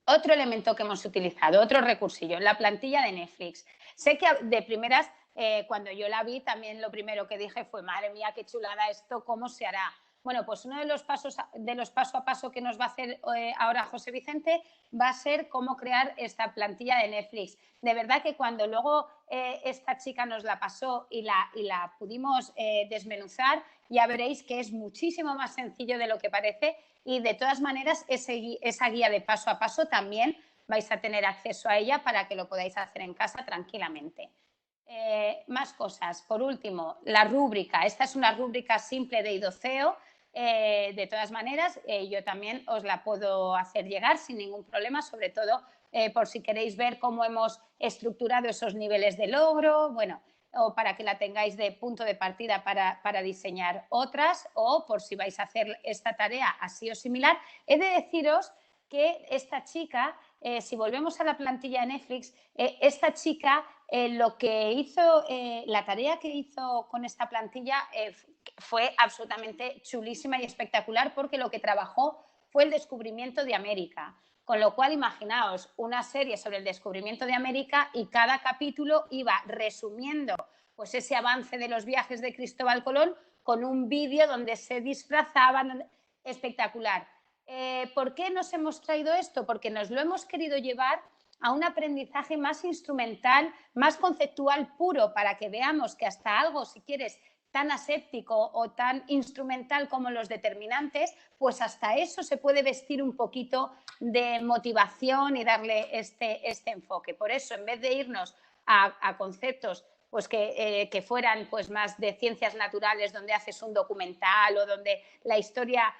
Otro elemento que hemos utilizado, otro recursillo, la plantilla de Netflix. Sé que de primeras, cuando yo la vi, también lo primero que dije fue, madre mía, qué chulada esto, ¿cómo se hará? Bueno, pues uno de los paso a paso que nos va a hacer ahora José Vicente va a ser cómo crear esta plantilla de Netflix. De verdad que cuando luego esta chica nos la pasó y la pudimos desmenuzar, ya veréis que es muchísimo más sencillo de lo que parece y de todas maneras esa guía de paso a paso también vais a tener acceso a ella para que lo podáis hacer en casa tranquilamente. Más cosas. Por último, la rúbrica. Esta es una rúbrica simple de IDOCEO. De todas maneras, yo también os la puedo hacer llegar sin ningún problema, sobre todo por si queréis ver cómo hemos estructurado esos niveles de logro, bueno, o para que la tengáis de punto de partida para diseñar otras o por si vais a hacer esta tarea así o similar. He de deciros que esta chica, si volvemos a la plantilla de Netflix, esta chica lo que hizo, la tarea que hizo con esta plantilla fue absolutamente chulísima y espectacular porque lo que trabajó fue el descubrimiento de América. Con lo cual, imaginaos una serie sobre el descubrimiento de América y cada capítulo iba resumiendo pues, ese avance de los viajes de Cristóbal Colón con un vídeo donde se disfrazaban. Espectacular. ¿Por qué nos hemos traído esto? Porque nos lo hemos querido llevar a un aprendizaje más instrumental, más conceptual puro, para que veamos que hasta algo, si quieres, tan aséptico o tan instrumental como los determinantes, pues hasta eso se puede vestir un poquito de motivación y darle este enfoque. Por eso, en vez de irnos a conceptos pues que fueran pues más de ciencias naturales, donde haces un documental o donde la historia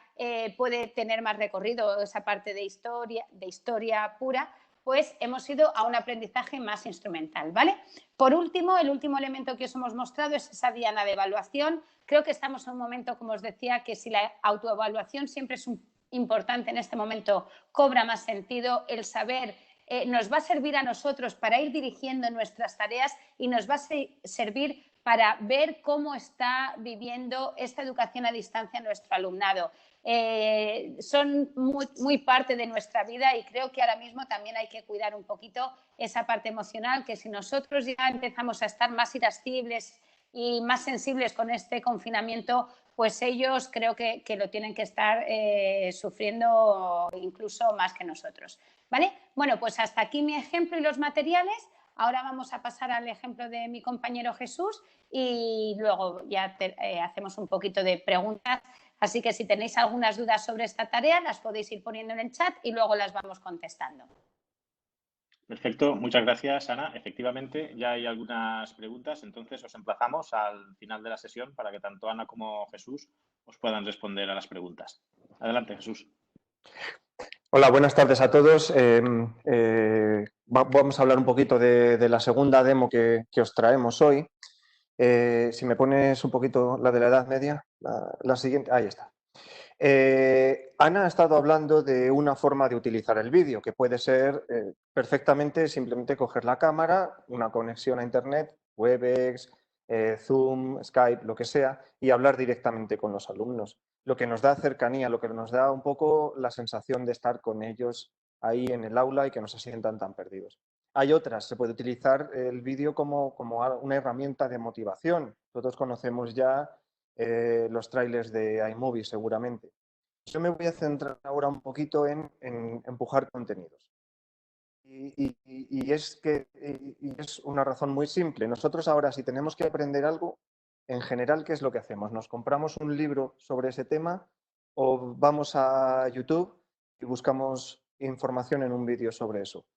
puede tener más recorrido, esa parte de historia pura, pues hemos ido a un aprendizaje más instrumental, ¿vale? Por último, el último elemento que os hemos mostrado es esa diana de evaluación. Creo que estamos en un momento, como os decía, que si la autoevaluación siempre es importante, en este momento cobra más sentido el saber. Nos va a servir a nosotros para ir dirigiendo nuestras tareas y nos va a servir para ver cómo está viviendo esta educación a distancia nuestro alumnado. Son muy parte de nuestra vida y creo que ahora mismo también hay que cuidar un poquito esa parte emocional, que si nosotros ya empezamos a estar más irascibles y más sensibles con este confinamiento, pues ellos creo que lo tienen que estar sufriendo incluso más que nosotros, ¿vale? Bueno, pues hasta aquí mi ejemplo y los materiales. Ahora vamos a pasar al ejemplo de mi compañero Jesús y luego ya hacemos un poquito de preguntas. Así que si tenéis algunas dudas sobre esta tarea, las podéis ir poniendo en el chat y luego las vamos contestando. Perfecto, muchas gracias, Ana. Efectivamente, ya hay algunas preguntas, entonces os emplazamos al final de la sesión para que tanto Ana como Jesús os puedan responder a las preguntas. Adelante, Jesús. Hola, buenas tardes a todos. Vamos a hablar un poquito de la segunda demo que os traemos hoy. Si me pones un poquito la de la Edad Media, la siguiente, ahí está. Ana ha estado hablando de una forma de utilizar el vídeo, que puede ser perfectamente simplemente coger la cámara, una conexión a Internet, Webex, Zoom, Skype, lo que sea, y hablar directamente con los alumnos. Lo que nos da cercanía, lo que nos da un poco la sensación de estar con ellos ahí en el aula y que no se sientan tan perdidos. Hay otras, se puede utilizar el vídeo como una herramienta de motivación. Nosotros conocemos ya los trailers de iMovie seguramente. Yo me voy a centrar ahora un poquito en empujar contenidos. Y es una razón muy simple. Nosotros ahora, si tenemos que aprender algo, en general, ¿qué es lo que hacemos? ¿Nos compramos un libro sobre ese tema o vamos a YouTube y buscamos información en un vídeo sobre eso?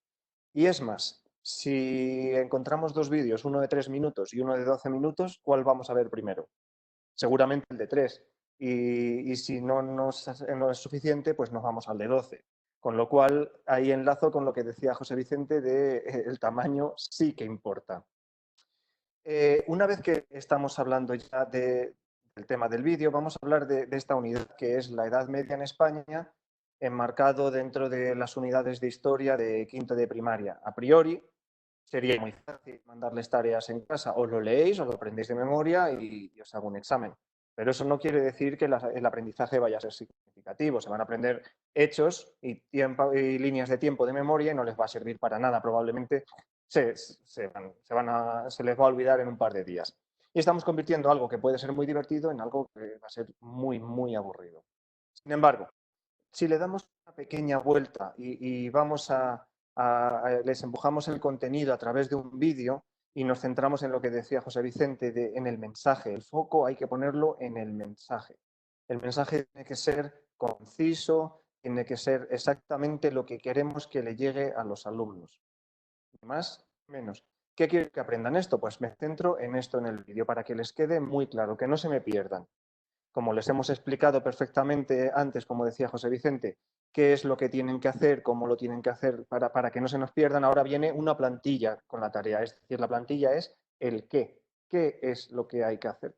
Y es más, si encontramos dos vídeos, uno de 3 minutos y uno de 12 minutos, ¿cuál vamos a ver primero? Seguramente el de 3. Y si no es suficiente, pues nos vamos al de 12. Con lo cual, ahí enlazo con lo que decía José Vicente de el tamaño sí que importa. Una vez que estamos hablando ya del tema del vídeo, vamos a hablar de esta unidad que es la Edad Media en España, enmarcado dentro de las unidades de historia de quinto de primaria. A priori, sería muy fácil mandarles tareas en casa, o lo leéis o lo aprendéis de memoria y os hago un examen. Pero eso no quiere decir que el aprendizaje vaya a ser significativo. Se van a aprender hechos y líneas de tiempo de memoria y no les va a servir para nada. Probablemente se les va a olvidar en un par de días. Y estamos convirtiendo algo que puede ser muy divertido en algo que va a ser muy, muy aburrido. Sin embargo, si le damos una pequeña vuelta y les empujamos el contenido a través de un vídeo y nos centramos en lo que decía José Vicente, en el mensaje. El foco hay que ponerlo en el mensaje. El mensaje tiene que ser conciso, tiene que ser exactamente lo que queremos que le llegue a los alumnos. Más, menos. ¿Qué quiero que aprendan esto? Pues me centro en esto en el vídeo para que les quede muy claro, que no se me pierdan. Como les hemos explicado perfectamente antes, como decía José Vicente, qué es lo que tienen que hacer, cómo lo tienen que hacer para que no se nos pierdan, ahora viene una plantilla con la tarea. Es decir, la plantilla es el qué. ¿Qué es lo que hay que hacer?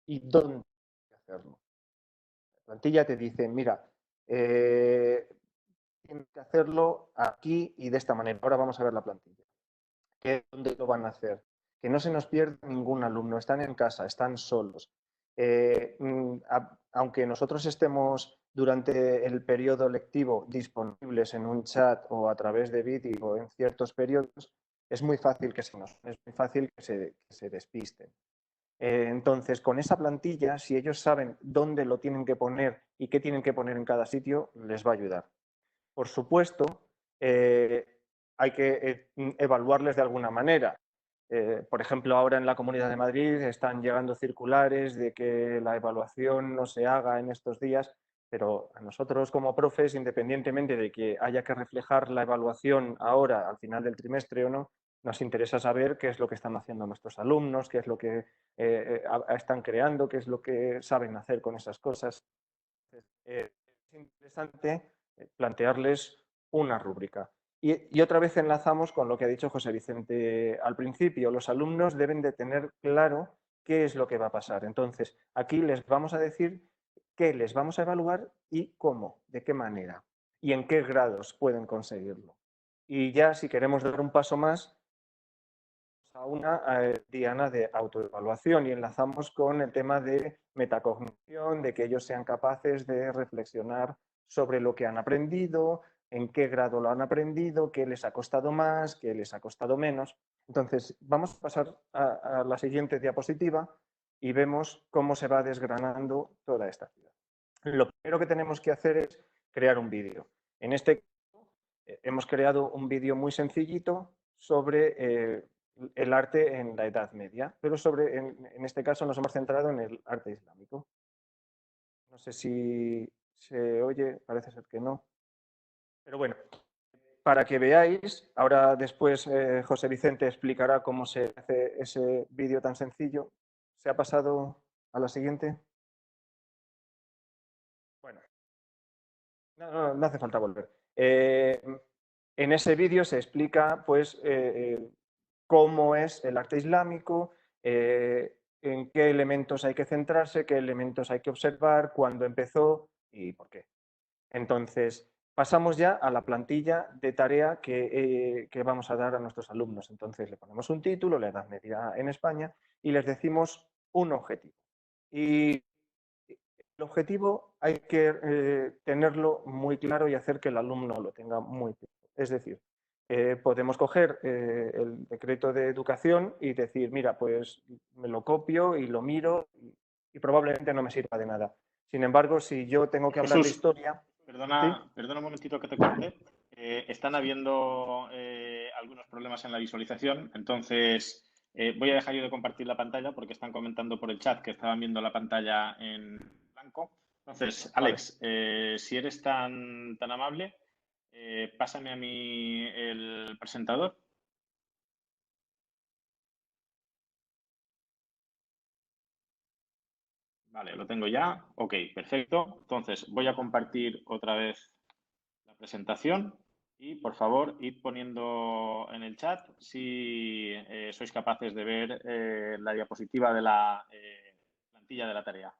¿Y dónde hay que hacerlo? La plantilla te dice, mira, tienes que hacerlo aquí y de esta manera. Ahora vamos a ver la plantilla. ¿Dónde lo van a hacer? Que no se nos pierda ningún alumno. Están en casa, están solos. Aunque nosotros estemos durante el periodo lectivo disponibles en un chat o a través de vídeo en ciertos periodos, es muy fácil que es muy fácil que se despisten. Entonces, con esa plantilla, si ellos saben dónde lo tienen que poner y qué tienen que poner en cada sitio, les va a ayudar. Por supuesto, hay que evaluarles de alguna manera. Por ejemplo, ahora en la Comunidad de Madrid están llegando circulares de que la evaluación no se haga en estos días, pero a nosotros como profes, independientemente de que haya que reflejar la evaluación ahora al final del trimestre o no, nos interesa saber qué es lo que están haciendo nuestros alumnos, qué es lo que están creando, qué es lo que saben hacer con esas cosas. Es interesante plantearles una rúbrica. Y otra vez enlazamos con lo que ha dicho José Vicente al principio. Los alumnos deben de tener claro qué es lo que va a pasar. Entonces, aquí les vamos a decir qué les vamos a evaluar y cómo, de qué manera y en qué grados pueden conseguirlo. Y ya si queremos dar un paso más, a una diana de autoevaluación y enlazamos con el tema de metacognición, de que ellos sean capaces de reflexionar sobre lo que han aprendido, en qué grado lo han aprendido, qué les ha costado más, qué les ha costado menos. Entonces, vamos a pasar a la siguiente diapositiva y vemos cómo se va desgranando toda esta actividad. Lo primero que tenemos que hacer es crear un vídeo. En este caso, hemos creado un vídeo muy sencillito sobre el arte en la Edad Media, pero en este caso nos hemos centrado en el arte islámico. No sé si se oye, parece ser que no. Pero bueno, para que veáis, ahora después José Vicente explicará cómo se hace ese vídeo tan sencillo. ¿Se ha pasado a la siguiente? Bueno, no hace falta volver. En ese vídeo se explica pues, cómo es el arte islámico, en qué elementos hay que centrarse, qué elementos hay que observar, cuándo empezó y por qué. Entonces, pasamos ya a la plantilla de tarea que vamos a dar a nuestros alumnos. Entonces, le ponemos un título, la Edad Media en España, y les decimos un objetivo. Y el objetivo hay que tenerlo muy claro y hacer que el alumno lo tenga muy claro. Es decir, podemos coger el decreto de educación y decir, mira, pues me lo copio y lo miro y probablemente no me sirva de nada. Sin embargo, si yo tengo que hablar de Jesús, historia... ¿sí? perdona un momentito que te corte. Están habiendo algunos problemas en la visualización, entonces voy a dejar yo de compartir la pantalla porque están comentando por el chat que estaban viendo la pantalla en blanco. Entonces, Alex, si eres tan amable, pásame a mí el presentador. Vale, lo tengo ya. Ok, perfecto. Entonces, voy a compartir otra vez la presentación y, por favor, id poniendo en el chat si sois capaces de ver la diapositiva de la plantilla de la tarea.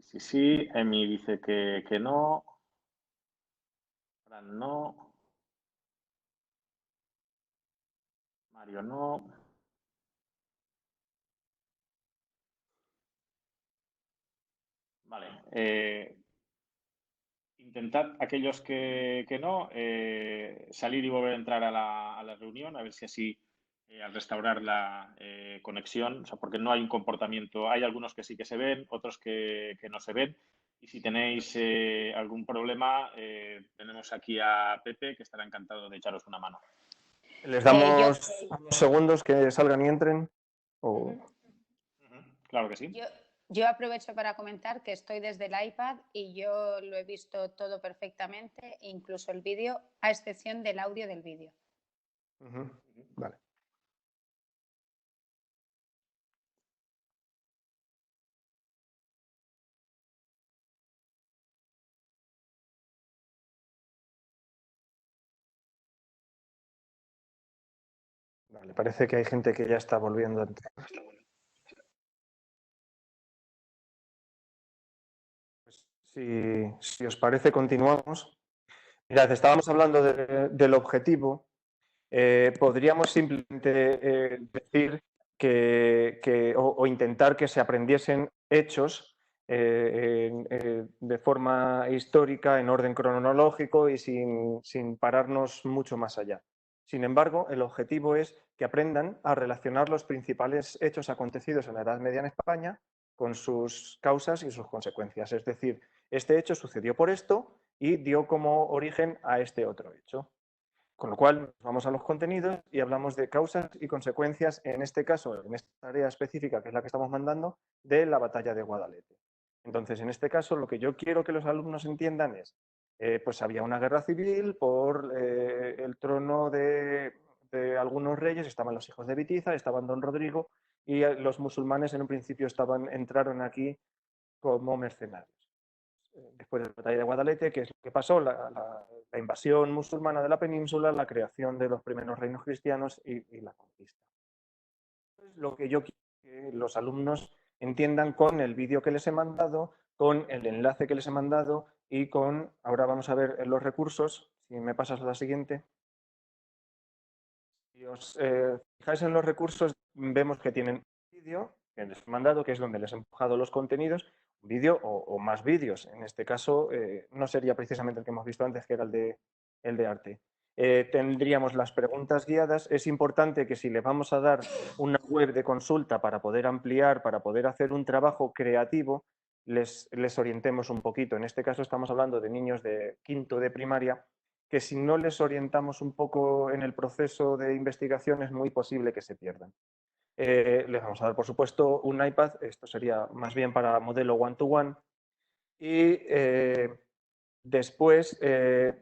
Sí. Emi dice que no. Fran no. Mario no. Vale. Intentad, aquellos que no, salir y volver a entrar a la reunión, a ver si así al restaurar la conexión, o sea, porque no hay un comportamiento, hay algunos que sí que se ven, otros que no se ven. Y si tenéis algún problema, tenemos aquí a Pepe, que estará encantado de echaros una mano. Les damos unos segundos que salgan y entren. Claro que sí. Yo aprovecho para comentar que estoy desde el iPad y yo lo he visto todo perfectamente, incluso el vídeo, a excepción del audio del vídeo. Vale. Vale, parece que hay gente que ya está volviendo a entrar. Pues, si os parece, continuamos. Mirad, estábamos hablando del objetivo. Podríamos simplemente decir o intentar que se aprendiesen hechos de forma histórica, en orden cronológico y sin pararnos mucho más allá. Sin embargo, el objetivo es que aprendan a relacionar los principales hechos acontecidos en la Edad Media en España con sus causas y sus consecuencias. Es decir, este hecho sucedió por esto y dio como origen a este otro hecho. Con lo cual, nos vamos a los contenidos y hablamos de causas y consecuencias, en este caso, en esta tarea específica, que es la que estamos mandando, de la batalla de Guadalete. Entonces, en este caso, lo que yo quiero que los alumnos entiendan es, pues había una guerra civil por el trono de algunos reyes, estaban los hijos de Bitiza, estaban don Rodrigo y los musulmanes en un principio entraron aquí como mercenarios. Después de la batalla de Guadalete, ¿qué es lo que pasó? La invasión musulmana de la península, la creación de los primeros reinos cristianos y la conquista. Es lo que yo quiero que los alumnos entiendan con el vídeo que les he mandado, con el enlace que les he mandado y con, ahora vamos a ver los recursos, si me pasas a la siguiente. Si os fijáis en los recursos, vemos que tienen un vídeo que les he mandado, que es donde les he empujado los contenidos, un vídeo o más vídeos. En este caso, no sería precisamente el que hemos visto antes, que era el de arte. Tendríamos las preguntas guiadas. Es importante que si les vamos a dar una web de consulta para poder ampliar, para poder hacer un trabajo creativo, les orientemos un poquito. En este caso estamos hablando de niños de quinto de primaria, que si no les orientamos un poco en el proceso de investigación es muy posible que se pierdan. Les vamos a dar, por supuesto, un iPad, esto sería más bien para modelo one-to-one, y después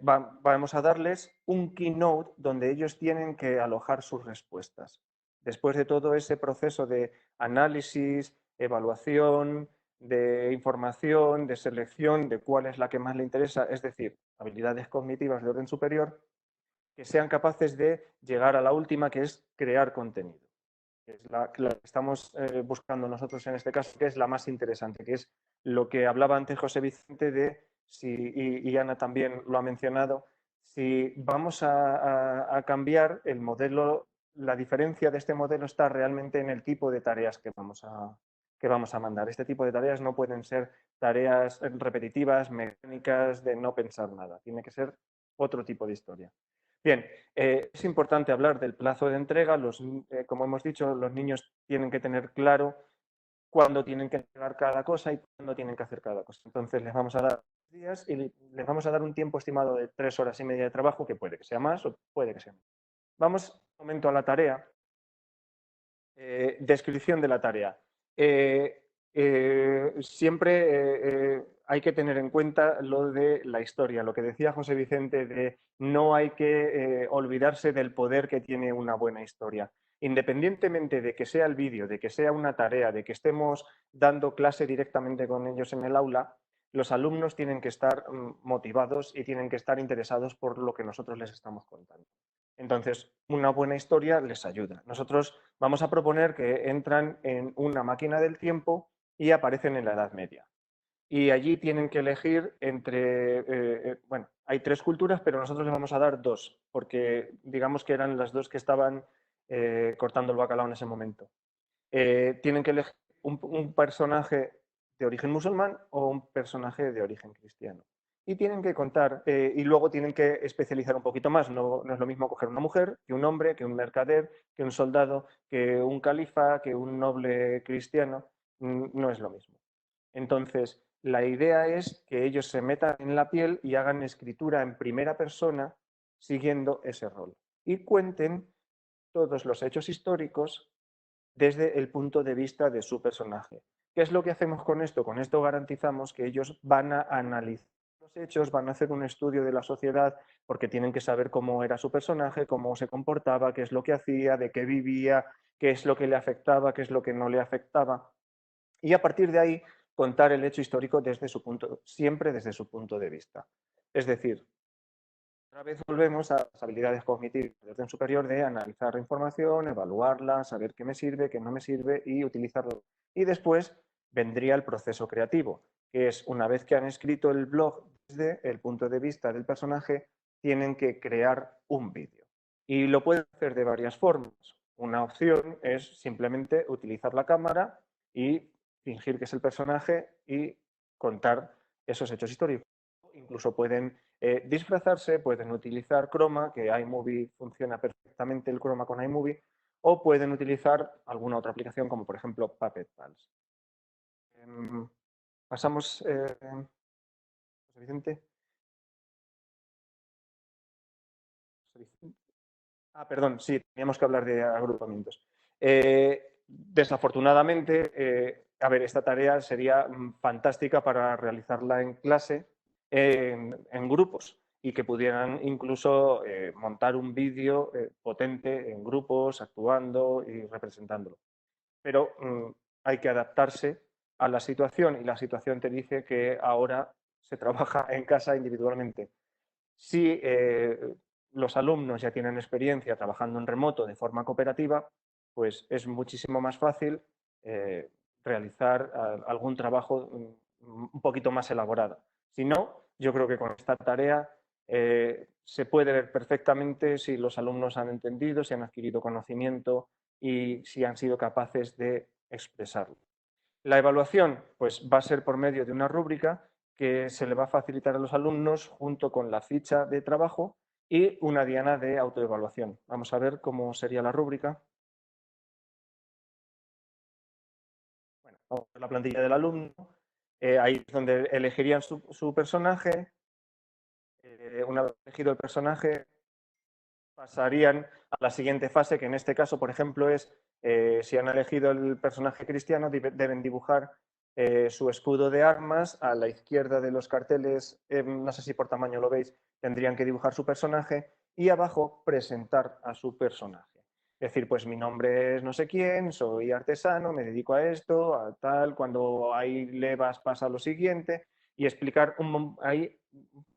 vamos a darles un Keynote donde ellos tienen que alojar sus respuestas. Después de todo ese proceso de análisis, evaluación, de información, de selección, de cuál es la que más le interesa, es decir, habilidades cognitivas de orden superior, que sean capaces de llegar a la última, que es crear contenido. Que es la que estamos buscando nosotros en este caso, que es la más interesante, que es lo que hablaba antes José Vicente de, y Ana también lo ha mencionado, si vamos a cambiar el modelo, la diferencia de este modelo está realmente en el tipo de tareas que vamos a mandar. Este tipo de tareas no pueden ser tareas repetitivas, mecánicas, de no pensar nada. Tiene que ser otro tipo de historia. Bien, es importante hablar del plazo de entrega. Como hemos dicho, los niños tienen que tener claro cuándo tienen que entregar cada cosa y cuándo tienen que hacer cada cosa. Entonces, les vamos a dar días y les vamos a dar un tiempo estimado de 3 horas y media de trabajo, que puede que sea más o puede que sea menos. Vamos un momento a la tarea. Descripción de la tarea. Siempre hay que tener en cuenta lo de la historia, lo que decía José Vicente, de no hay que olvidarse del poder que tiene una buena historia. Independientemente de que sea el vídeo, de que sea una tarea, de que estemos dando clase directamente con ellos en el aula, los alumnos tienen que estar motivados y tienen que estar interesados por lo que nosotros les estamos contando. Entonces, una buena historia les ayuda. Nosotros vamos a proponer que entran en una máquina del tiempo y aparecen en la Edad Media. Y allí tienen que elegir entre, bueno, hay 3 culturas, pero nosotros les vamos a dar 2, porque digamos que eran las 2 que estaban cortando el bacalao en ese momento. Tienen que elegir un personaje de origen musulmán o un personaje de origen cristiano. Y tienen que contar, y luego tienen que especializar un poquito más. No es lo mismo coger una mujer que un hombre, que un mercader, que un soldado, que un califa, que un noble cristiano. No es lo mismo. Entonces, la idea es que ellos se metan en la piel y hagan escritura en primera persona siguiendo ese rol. Y cuenten todos los hechos históricos desde el punto de vista de su personaje. ¿Qué es lo que hacemos con esto? Con esto garantizamos que ellos van a analizar los hechos, van a hacer un estudio de la sociedad, porque tienen que saber cómo era su personaje, cómo se comportaba, qué es lo que hacía, de qué vivía, qué es lo que le afectaba, qué es lo que no le afectaba. Y a partir de ahí contar el hecho histórico siempre desde su punto de vista. Es decir, otra vez volvemos a las habilidades cognitivas de orden superior de analizar la información, evaluarla, saber qué me sirve, qué no me sirve y utilizarlo. Y después vendría el proceso creativo, que es una vez que han escrito el blog desde el punto de vista del personaje, tienen que crear un vídeo. Y lo pueden hacer de varias formas. Una opción es simplemente utilizar la cámara y fingir que es el personaje y contar esos hechos históricos. Incluso pueden disfrazarse, pueden utilizar Chroma, que iMovie funciona perfectamente el Chroma con iMovie, o pueden utilizar alguna otra aplicación como por ejemplo Puppet Pals. Pasamos, José Vicente. Perdón, sí, teníamos que hablar de agrupamientos. Desafortunadamente, a ver, esta tarea sería fantástica para realizarla en clase, en grupos, y que pudieran incluso montar un vídeo potente en grupos, actuando y representándolo. pero hay que adaptarse a la situación y la situación te dice que ahora se trabaja en casa individualmente. Si los alumnos ya tienen experiencia trabajando en remoto de forma cooperativa, pues es muchísimo más fácil realizar algún trabajo un poquito más elaborado. Si no, yo creo que con esta tarea se puede ver perfectamente si los alumnos han entendido, si han adquirido conocimiento y si han sido capaces de expresarlo. La evaluación pues, va a ser por medio de una rúbrica que se le va a facilitar a los alumnos junto con la ficha de trabajo y una diana de autoevaluación. Vamos a ver cómo sería la rúbrica. Bueno, vamos a ver la plantilla del alumno. Ahí es donde elegirían su personaje. Una vez elegido el personaje, pasarían a la siguiente fase, que en este caso, por ejemplo, es si han elegido el personaje cristiano, deben dibujar su escudo de armas. A la izquierda de los carteles, no sé si por tamaño lo veis, tendrían que dibujar su personaje y abajo presentar a su personaje. Es decir, pues mi nombre es no sé quién, soy artesano, me dedico a esto, a tal, cuando hay levas pasa lo siguiente y explicar ahí,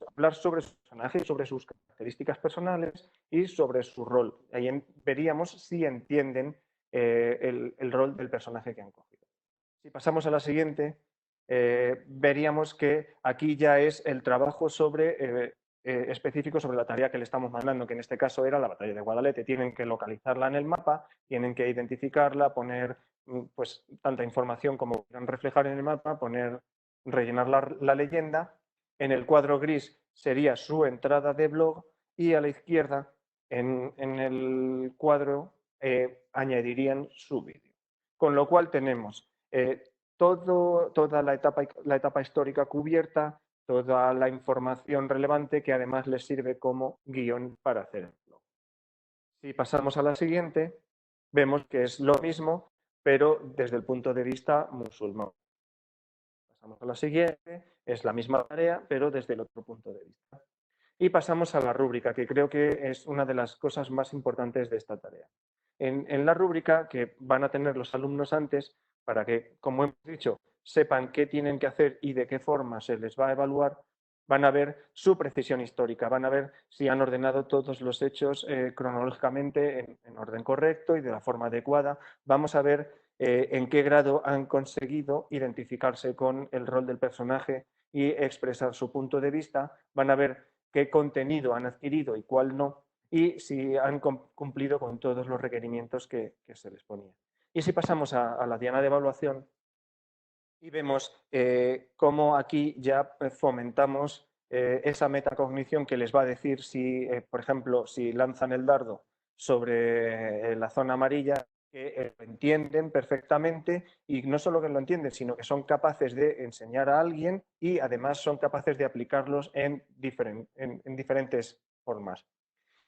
hablar sobre su personaje, sobre sus características personales y sobre su rol. Ahí veríamos si entienden el rol del personaje que han cogido. Si pasamos a la siguiente, veríamos que aquí ya es el trabajo específico sobre la tarea que le estamos mandando, que en este caso era la batalla de Guadalete. Tienen que localizarla en el mapa, tienen que identificarla, poner pues tanta información como quieran reflejar en el mapa, rellenar la leyenda. En el cuadro gris sería su entrada de blog y a la izquierda, en el cuadro, añadirían su vídeo. Con lo cual tenemos toda la etapa histórica cubierta, toda la información relevante que además les sirve como guión para hacer el blog. Si pasamos a la siguiente, vemos que es lo mismo, pero desde el punto de vista musulmán. Pasamos a la siguiente, es la misma tarea, pero desde el otro punto de vista. Y pasamos a la rúbrica, que creo que es una de las cosas más importantes de esta tarea. En la rúbrica que van a tener los alumnos antes, para que, como hemos dicho, sepan qué tienen que hacer y de qué forma se les va a evaluar, van a ver su precisión histórica, van a ver si han ordenado todos los hechos cronológicamente en orden correcto y de la forma adecuada. Vamos a ver en qué grado han conseguido identificarse con el rol del personaje y expresar su punto de vista. Van a ver qué contenido han adquirido y cuál no, y si han cumplido con todos los requerimientos que se les ponía. Y si pasamos a la diana de evaluación y vemos cómo aquí ya fomentamos esa metacognición que les va a decir si, por ejemplo, si lanzan el dardo sobre la zona amarilla, que lo entienden perfectamente y no solo que lo entienden, sino que son capaces de enseñar a alguien y además son capaces de aplicarlos en diferentes formas.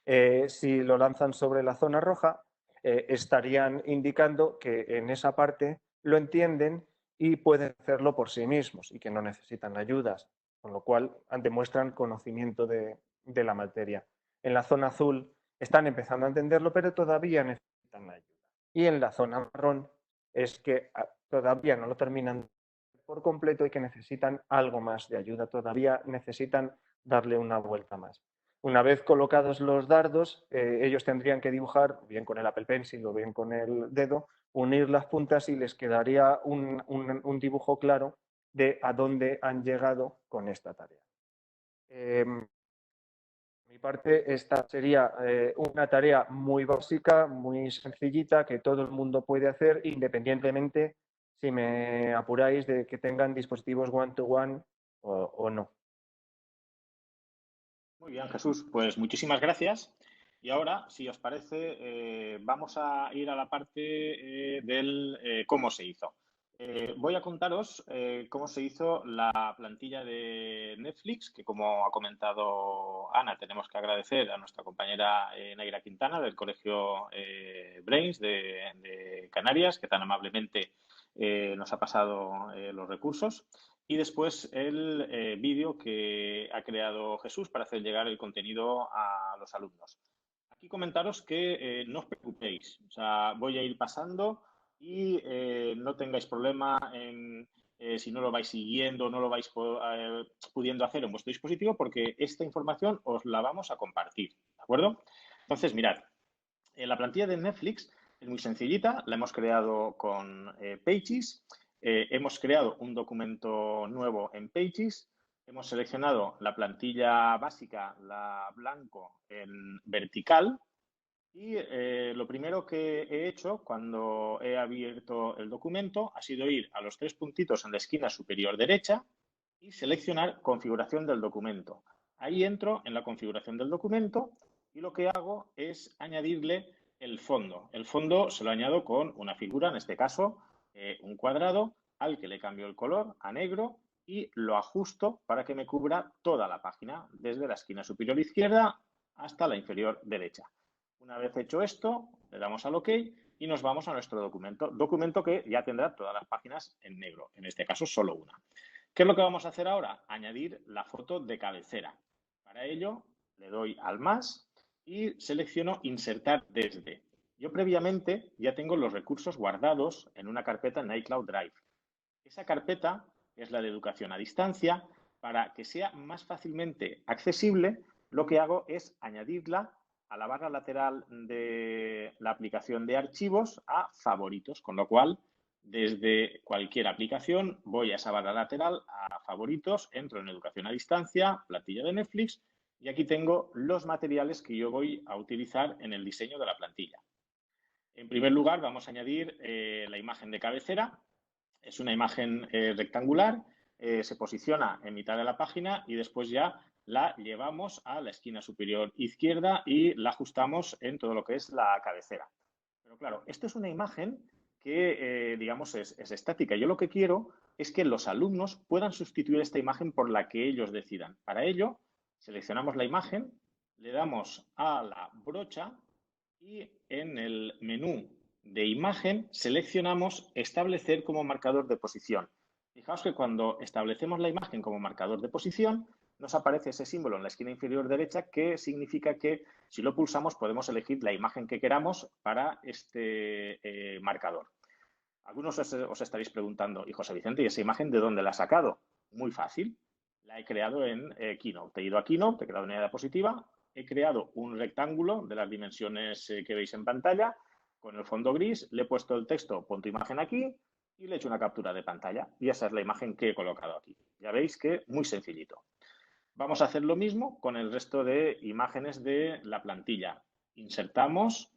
Si lo lanzan sobre la zona roja, estarían indicando que en esa parte lo entienden y pueden hacerlo por sí mismos y que no necesitan ayudas, con lo cual demuestran conocimiento de la materia. En la zona azul están empezando a entenderlo, pero todavía necesitan ayuda. Y en la zona marrón es que todavía no lo terminan por completo y que necesitan algo más de ayuda, todavía necesitan darle una vuelta más. Una vez colocados los dardos, ellos tendrían que dibujar, bien con el Apple Pencil o bien con el dedo, unir las puntas y les quedaría un dibujo claro de a dónde han llegado con esta tarea. Por mi parte, esta sería una tarea muy básica, muy sencillita, que todo el mundo puede hacer independientemente, si me apuráis, de que tengan dispositivos one-to-one o no. Muy bien, Jesús, pues muchísimas gracias. Y ahora, si os parece, vamos a ir a la parte del cómo se hizo. Voy a contaros cómo se hizo la plantilla de Netflix, que como ha comentado Ana, tenemos que agradecer a nuestra compañera Naira Quintana del Colegio Brains de Canarias, que tan amablemente nos ha pasado los recursos. Y después el vídeo que ha creado Jesús para hacer llegar el contenido a los alumnos. Aquí comentaros que no os preocupéis, o sea, voy a ir pasando y no tengáis problema en si no lo vais siguiendo, no lo vais pudiendo hacer en vuestro dispositivo, porque esta información os la vamos a compartir, ¿de acuerdo? Entonces, mirad, la plantilla de Netflix es muy sencillita, la hemos creado con Pages, hemos creado un documento nuevo en Pages, hemos seleccionado la plantilla básica, la blanco en vertical, y lo primero que he hecho cuando he abierto el documento ha sido ir a los 3 puntitos en la esquina superior derecha y seleccionar configuración del documento. Ahí entro en la configuración del documento y lo que hago es añadirle el fondo. El fondo se lo añado con una figura, en este caso un cuadrado, al que le cambio el color a negro y lo ajusto para que me cubra toda la página, desde la esquina superior izquierda hasta la inferior derecha. Una vez hecho esto, le damos al OK y nos vamos a nuestro documento que ya tendrá todas las páginas en negro, en este caso solo una. ¿Qué es lo que vamos a hacer ahora? Añadir la foto de cabecera. Para ello, le doy al más y selecciono insertar desde. Yo previamente ya tengo los recursos guardados en una carpeta en iCloud Drive. Esa carpeta es la de educación a distancia. Para que sea más fácilmente accesible, lo que hago es añadirla a la barra lateral de la aplicación de archivos a favoritos, con lo cual desde cualquier aplicación voy a esa barra lateral a favoritos, entro en educación a distancia, plantilla de Netflix y aquí tengo los materiales que yo voy a utilizar en el diseño de la plantilla. En primer lugar vamos a añadir la imagen de cabecera. Es una imagen rectangular, se posiciona en mitad de la página y después ya la llevamos a la esquina superior izquierda y la ajustamos en todo lo que es la cabecera. Pero claro, esto es una imagen que, digamos, es estática. Yo lo que quiero es que los alumnos puedan sustituir esta imagen por la que ellos decidan. Para ello, seleccionamos la imagen, le damos a la brocha y en el menú de imagen seleccionamos establecer como marcador de posición. Fijaos que cuando establecemos la imagen como marcador de posición, nos aparece ese símbolo en la esquina inferior derecha que significa que si lo pulsamos podemos elegir la imagen que queramos para este marcador. Algunos os estaréis preguntando, y José Vicente, ¿y esa imagen de dónde la ha sacado? Muy fácil. La he creado en Keynote. He ido a Keynote, he creado una diapositiva, he creado un rectángulo de las dimensiones que veis en pantalla con el fondo gris, le he puesto el texto, pon tu imagen aquí y le he hecho una captura de pantalla. Y esa es la imagen que he colocado aquí. Ya veis que muy sencillito. Vamos a hacer lo mismo con el resto de imágenes de la plantilla. Insertamos,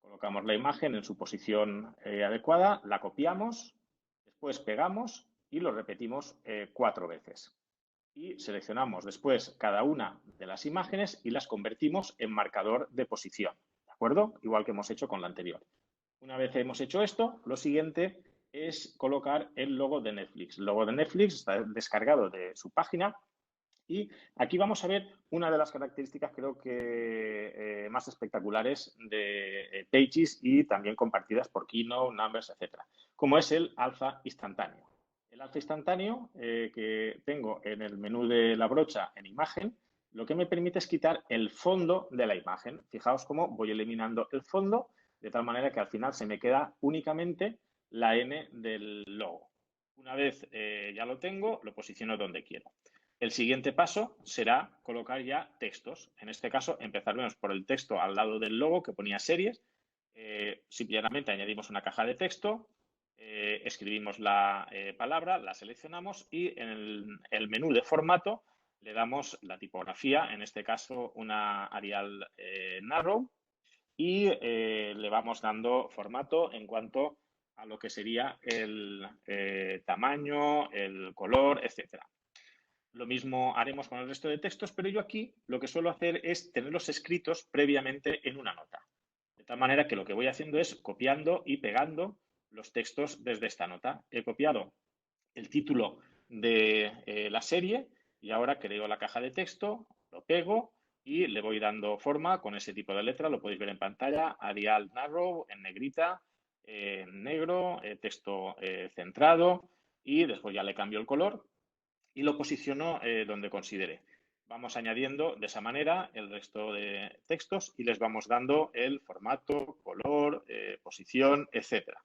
colocamos la imagen en su posición adecuada, la copiamos, después pegamos y lo repetimos 4 veces. Y seleccionamos después cada una de las imágenes y las convertimos en marcador de posición, ¿de acuerdo? Igual que hemos hecho con la anterior. Una vez hemos hecho esto, lo siguiente es colocar el logo de Netflix. El logo de Netflix está descargado de su página y aquí vamos a ver una de las características creo que más espectaculares de Pages y también compartidas por Keynote, Numbers, etcétera, como es el alfa instantáneo. El alfa instantáneo que tengo en el menú de la brocha en imagen, lo que me permite es quitar el fondo de la imagen. Fijaos cómo voy eliminando el fondo de tal manera que al final se me queda únicamente la N del logo. Una vez ya lo tengo, lo posiciono donde quiero. El siguiente paso será colocar ya textos. En este caso, empezaremos por el texto al lado del logo que ponía series. Simplemente añadimos una caja de texto, escribimos la palabra, la seleccionamos y en el menú de formato le damos la tipografía, en este caso una Arial Narrow, y le vamos dando formato en cuanto a lo que sería el tamaño, el color, etcétera. Lo mismo haremos con el resto de textos, pero yo aquí lo que suelo hacer es tenerlos escritos previamente en una nota. De tal manera que lo que voy haciendo es copiando y pegando los textos desde esta nota. He copiado el título de la serie y ahora creo la caja de texto, lo pego y le voy dando forma con ese tipo de letra. Lo podéis ver en pantalla, Arial Narrow, en negrita, en negro, texto centrado y después ya le cambio el color y lo posiciono donde considere. Vamos añadiendo de esa manera el resto de textos y les vamos dando el formato, color, posición, etcétera.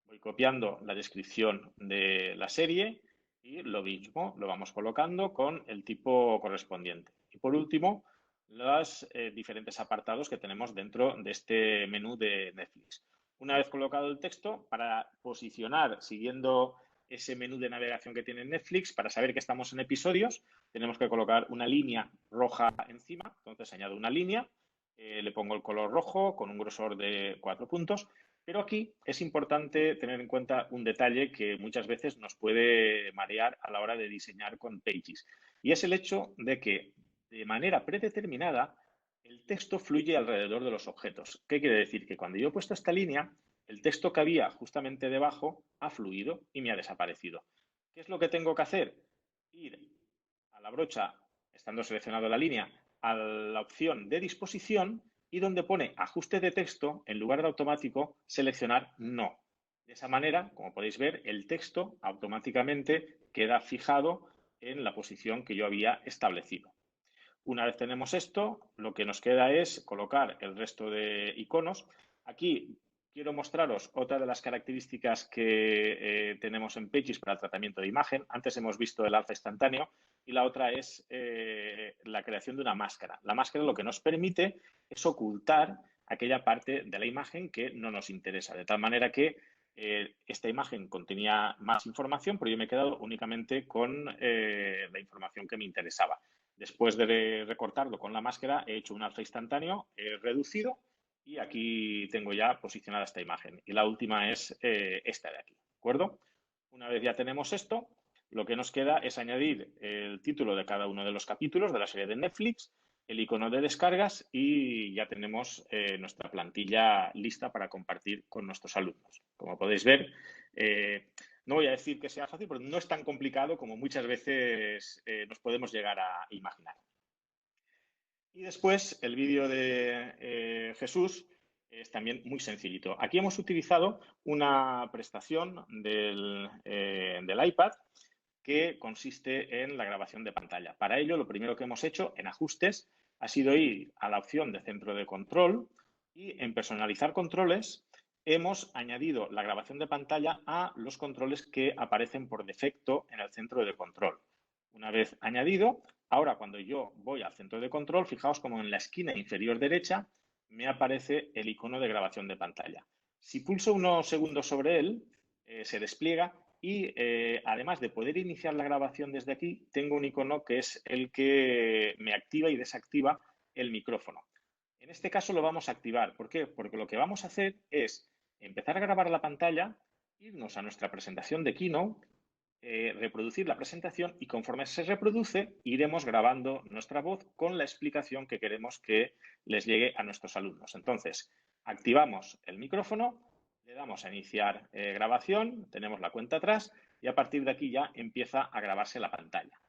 Voy copiando la descripción de la serie y lo mismo lo vamos colocando con el tipo correspondiente. Y por último, los diferentes apartados que tenemos dentro de este menú de Netflix. Una vez colocado el texto, para posicionar siguiendo ese menú de navegación que tiene Netflix, para saber que estamos en episodios, tenemos que colocar una línea roja encima. Entonces añado una línea, le pongo el color rojo con un grosor de 4 puntos. Pero aquí es importante tener en cuenta un detalle que muchas veces nos puede marear a la hora de diseñar con Pages. Y es el hecho de que de manera predeterminada el texto fluye alrededor de los objetos. ¿Qué quiere decir? Que cuando yo he puesto esta línea, el texto que había justamente debajo ha fluido y me ha desaparecido. ¿Qué es lo que tengo que hacer? Ir a la brocha, estando seleccionado la línea, a la opción de disposición y donde pone ajuste de texto, en lugar de automático, seleccionar no. De esa manera, como podéis ver, el texto automáticamente queda fijado en la posición que yo había establecido. Una vez tenemos esto, lo que nos queda es colocar el resto de iconos. Aquí quiero mostraros otra de las características que tenemos en Pages para el tratamiento de imagen. Antes hemos visto el alza instantáneo y la otra es la creación de una máscara. La máscara lo que nos permite es ocultar aquella parte de la imagen que no nos interesa, de tal manera que esta imagen contenía más información, pero yo me he quedado únicamente con la información que me interesaba. Después de recortarlo con la máscara, he hecho un alza instantáneo, he reducido y aquí tengo ya posicionada esta imagen. Y la última es esta de aquí, ¿de acuerdo? Una vez ya tenemos esto, lo que nos queda es añadir el título de cada uno de los capítulos de la serie de Netflix, el icono de descargas y ya tenemos nuestra plantilla lista para compartir con nuestros alumnos. Como podéis ver, no voy a decir que sea fácil, pero no es tan complicado como muchas veces nos podemos llegar a imaginar. Y después el vídeo de Jesús es también muy sencillito. Aquí hemos utilizado una prestación del iPad que consiste en la grabación de pantalla. Para ello, lo primero que hemos hecho en ajustes ha sido ir a la opción de centro de control y en personalizar controles hemos añadido la grabación de pantalla a los controles que aparecen por defecto en el centro de control. Una vez añadido, ahora cuando yo voy al centro de control, fijaos como en la esquina inferior derecha me aparece el icono de grabación de pantalla. Si pulso unos segundos sobre él, se despliega y además de poder iniciar la grabación desde aquí, tengo un icono que es el que me activa y desactiva el micrófono. En este caso lo vamos a activar. ¿Por qué? Porque lo que vamos a hacer es empezar a grabar la pantalla, irnos a nuestra presentación de Keynote, reproducir la presentación y conforme se reproduce iremos grabando nuestra voz con la explicación que queremos que les llegue a nuestros alumnos. Entonces, activamos el micrófono, le damos a iniciar grabación, tenemos la cuenta atrás y a partir de aquí ya empieza a grabarse la pantalla.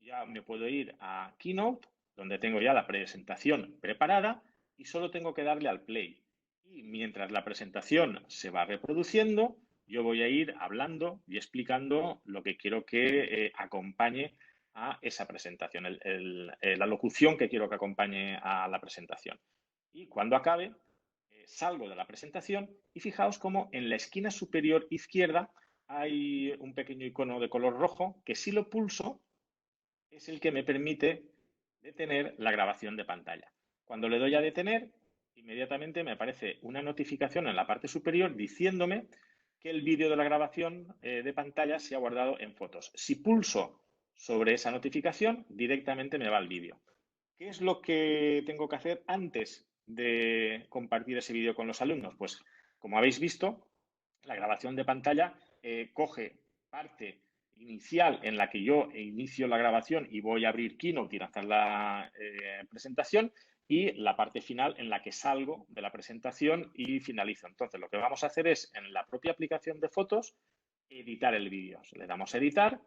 Ya me puedo ir a Keynote, donde tengo ya la presentación preparada y solo tengo que darle al play. Y mientras la presentación se va reproduciendo, yo voy a ir hablando y explicando lo que quiero que acompañe a esa presentación, la locución que quiero que acompañe a la presentación. Y cuando acabe, salgo de la presentación y fijaos cómo en la esquina superior izquierda hay un pequeño icono de color rojo que si lo pulso es el que me permite detener la grabación de pantalla. Cuando le doy a detener, inmediatamente me aparece una notificación en la parte superior diciéndome que el vídeo de la grabación de pantalla se ha guardado en fotos. Si pulso sobre esa notificación, directamente me va al vídeo. ¿Qué es lo que tengo que hacer antes de compartir ese vídeo con los alumnos? Pues, como habéis visto, la grabación de pantalla coge parte inicial en la que yo inicio la grabación y voy a abrir Keynote y lanzar la presentación y la parte final en la que salgo de la presentación y finalizo. Entonces, lo que vamos a hacer es, en la propia aplicación de fotos, editar el vídeo. Le damos a editar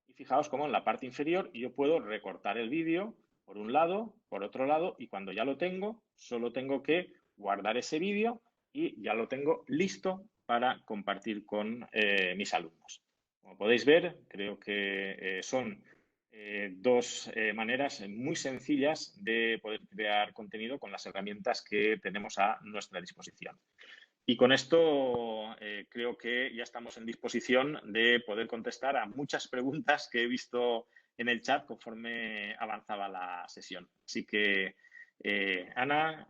y fijaos cómo en la parte inferior yo puedo recortar el vídeo por un lado, por otro lado y cuando ya lo tengo, solo tengo que guardar ese vídeo y ya lo tengo listo para compartir con mis alumnos. Como podéis ver, creo que son dos maneras muy sencillas de poder crear contenido con las herramientas que tenemos a nuestra disposición. Y con esto creo que ya estamos en disposición de poder contestar a muchas preguntas que he visto en el chat conforme avanzaba la sesión. Así que, Ana,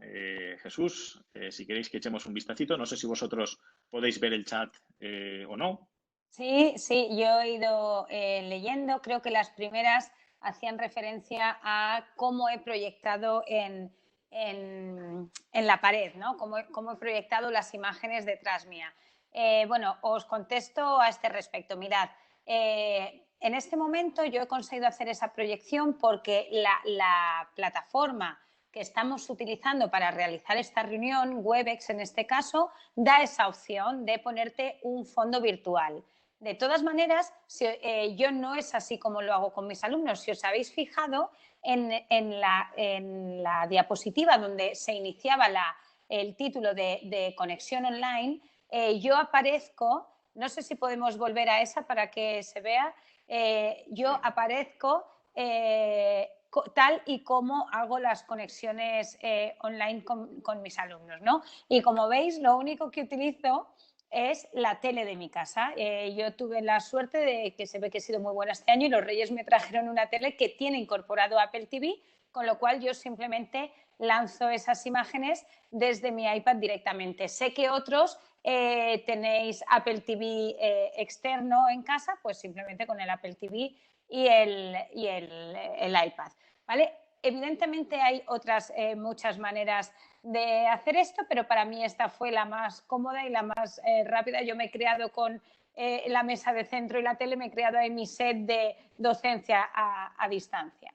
Jesús, si queréis que echemos un vistacito, no sé si vosotros podéis ver el chat o no. Sí, sí, yo he ido leyendo, creo que las primeras hacían referencia a cómo he proyectado en la pared, ¿no? Cómo he proyectado las imágenes detrás mía. Bueno, os contesto a este respecto. Mirad, en este momento yo he conseguido hacer esa proyección porque la plataforma que estamos utilizando para realizar esta reunión, Webex en este caso, da esa opción de ponerte un fondo virtual. De todas maneras, yo no es así como lo hago con mis alumnos. Si os habéis fijado en la diapositiva donde se iniciaba el título de conexión online, yo aparezco, no sé si podemos volver a esa para que se vea, yo aparezco tal y como hago las conexiones online con mis alumnos, ¿no? Y como veis, lo único que utilizo es la tele de mi casa. Yo tuve la suerte de que se ve que he sido muy buena este año y los Reyes me trajeron una tele que tiene incorporado Apple TV, con lo cual yo simplemente lanzo esas imágenes desde mi iPad directamente. Sé que otros tenéis Apple TV externo en casa, pues simplemente con el Apple TV y el iPad, ¿vale? Evidentemente hay otras muchas maneras de hacer esto, pero para mí esta fue la más cómoda y la más rápida. Yo me he creado con la mesa de centro y la tele, me he creado ahí mi set de docencia a distancia.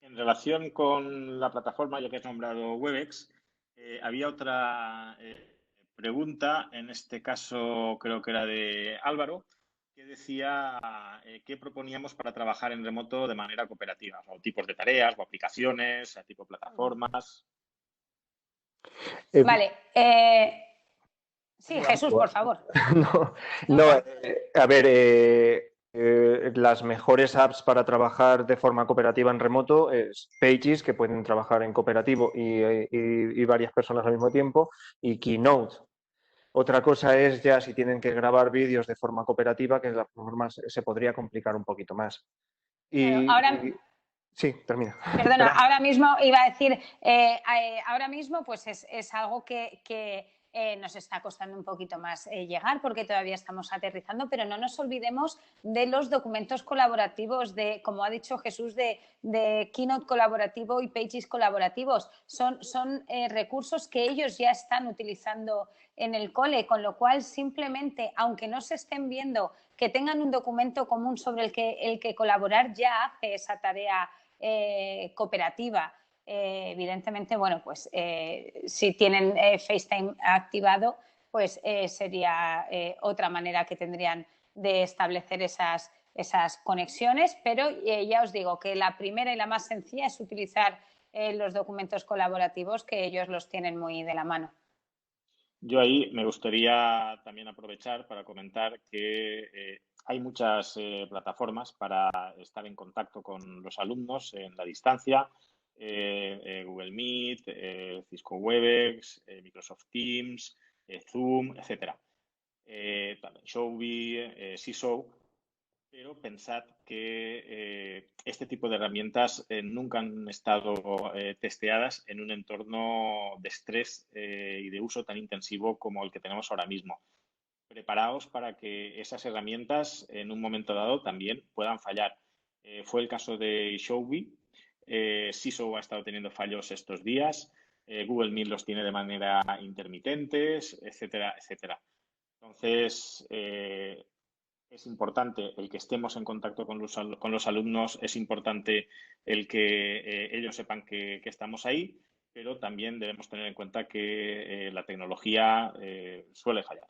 En relación con la plataforma, ya que has nombrado Webex, había otra pregunta, en este caso creo que era de Álvaro, que decía qué proponíamos para trabajar en remoto de manera cooperativa, o tipos de tareas, o aplicaciones, tipo plataformas. Vale. Sí, Jesús, por favor. A ver, las mejores apps para trabajar de forma cooperativa en remoto es Pages, que pueden trabajar en cooperativo y varias personas al mismo tiempo, y Keynote. Otra cosa es ya si tienen que grabar vídeos de forma cooperativa, que la forma se podría complicar un poquito más. Sí, termina. Perdona, ahora mismo iba a decir, ahora mismo pues es algo que nos está costando un poquito más llegar porque todavía estamos aterrizando, pero no nos olvidemos de los documentos colaborativos, como ha dicho Jesús, de Keynote colaborativo y Pages colaborativos. Son recursos que ellos ya están utilizando en el cole, con lo cual simplemente, aunque no se estén viendo, que tengan un documento común sobre el que colaborar ya hace esa tarea cooperativa. Evidentemente, bueno, pues si tienen FaceTime activado, pues sería otra manera que tendrían de establecer esas conexiones, pero ya os digo que la primera y la más sencilla es utilizar los documentos colaborativos, que ellos los tienen muy de la mano. Yo ahí me gustaría también aprovechar para comentar que hay muchas plataformas para estar en contacto con los alumnos en la distancia. Google Meet, Cisco Webex, Microsoft Teams, Zoom, etcétera. También Showbie, Seesaw. Pero pensad que este tipo de herramientas nunca han estado testeadas en un entorno de estrés y de uso tan intensivo como el que tenemos ahora mismo. Preparaos para que esas herramientas en un momento dado también puedan fallar. Fue el caso de Showbie. Seesaw ha estado teniendo fallos estos días. Google Meet los tiene de manera intermitentes, etcétera, etcétera. Entonces, es importante el que estemos en contacto con los alumnos, es importante el que ellos sepan que estamos ahí, pero también debemos tener en cuenta que la tecnología suele fallar.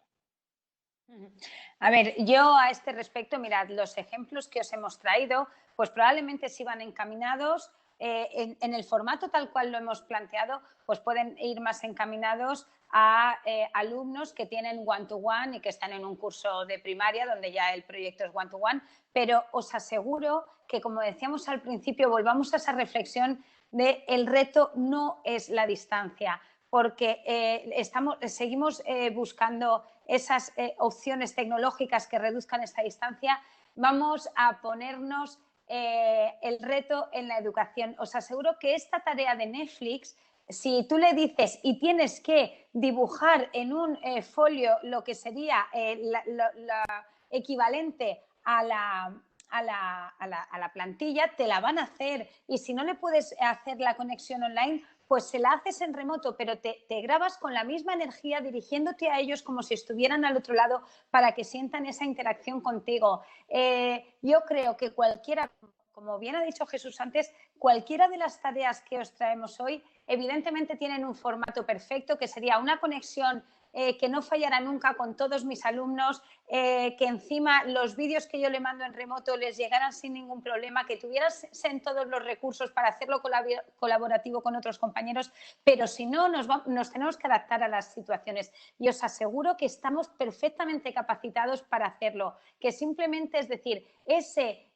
A ver, yo a este respecto, mirad, los ejemplos que os hemos traído, pues probablemente si van encaminados en el formato tal cual lo hemos planteado, pues pueden ir más encaminados a alumnos que tienen one-to-one y que están en un curso de primaria donde ya el proyecto es one-to-one, pero os aseguro que, como decíamos al principio, volvamos a esa reflexión de el reto no es la distancia. porque seguimos buscando esas opciones tecnológicas que reduzcan esta distancia, vamos a ponernos el reto en la educación. Os aseguro que esta tarea de Netflix, si tú le dices y tienes que dibujar en un folio lo que sería la equivalente a la plantilla, te la van a hacer. Y si no le puedes hacer la conexión online, pues se la haces en remoto, pero te grabas con la misma energía dirigiéndote a ellos como si estuvieran al otro lado para que sientan esa interacción contigo. Yo creo que cualquiera, como bien ha dicho Jesús antes, cualquiera de las tareas que os traemos hoy, evidentemente tienen un formato perfecto, que sería una conexión que no fallará nunca con todos mis alumnos, que encima los vídeos que yo le mando en remoto les llegaran sin ningún problema, que tuvieras en todos los recursos para hacerlo colaborativo con otros compañeros, pero si no, nos tenemos que adaptar a las situaciones. Y os aseguro que estamos perfectamente capacitados para hacerlo, que simplemente es decir, ese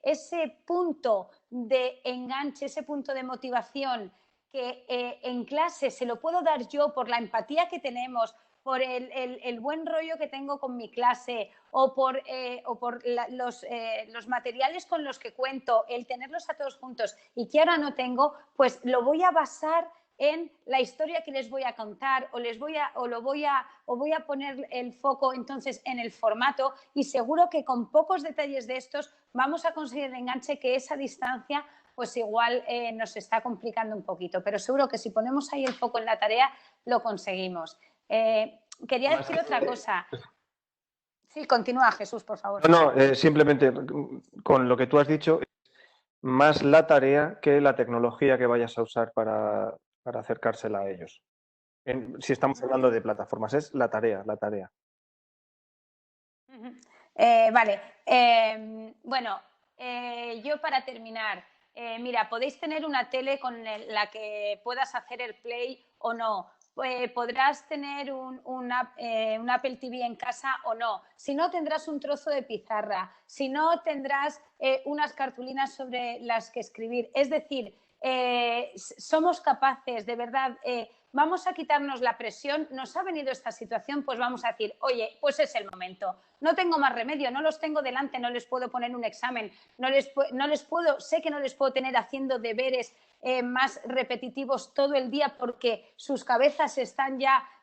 punto de enganche, ese punto de motivación que en clase se lo puedo dar yo por la empatía que tenemos, por el buen rollo que tengo con mi clase o por los materiales con los que cuento, el tenerlos a todos juntos y que ahora no tengo, pues lo voy a basar en la historia que les voy a contar voy a poner el foco entonces en el formato, y seguro que con pocos detalles de estos vamos a conseguir el enganche que esa distancia pues igual nos está complicando un poquito, pero seguro que si ponemos ahí el foco en la tarea lo conseguimos. Quería decir otra cosa. Sí, continúa, Jesús, por favor. No, simplemente con lo que tú has dicho, más la tarea que la tecnología que vayas a usar para acercársela a ellos. Si estamos hablando de plataformas, es la tarea. Vale. Bueno, yo para terminar, mira, podéis tener una tele con la que puedas hacer el play o no. Podrás tener un Apple TV en casa o no. Si no, tendrás un trozo de pizarra. Si no, tendrás unas cartulinas sobre las que escribir. Es decir, somos capaces, de verdad, vamos a quitarnos la presión. Nos ha venido esta situación, pues vamos a decir, oye, pues es el momento. No tengo más remedio, no los tengo delante, no les puedo poner un examen, sé que no les puedo tener haciendo deberes más repetitivos todo el día porque sus cabezas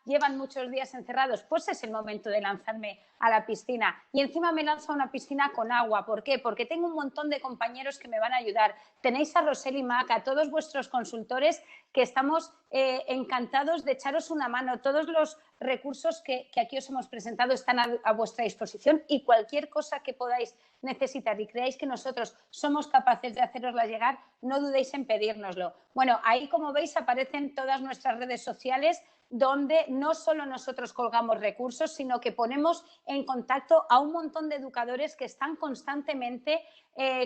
llevan muchos días encerrados, pues es el momento de lanzarme a la piscina. Y encima me lanzo a una piscina con agua. ¿Por qué? Porque tengo un montón de compañeros que me van a ayudar. Tenéis a Rosel y Mac, a todos vuestros consultores, que estamos encantados de echaros una mano. Todos los recursos que aquí os hemos presentado están a vuestra disposición, y cualquier cosa que podáis necesitar y creáis que nosotros somos capaces de hacerosla llegar, no dudéis en pedírnoslo. Bueno, ahí, como veis, aparecen todas nuestras redes sociales, donde no solo nosotros colgamos recursos, sino que ponemos en contacto a un montón de educadores que están constantemente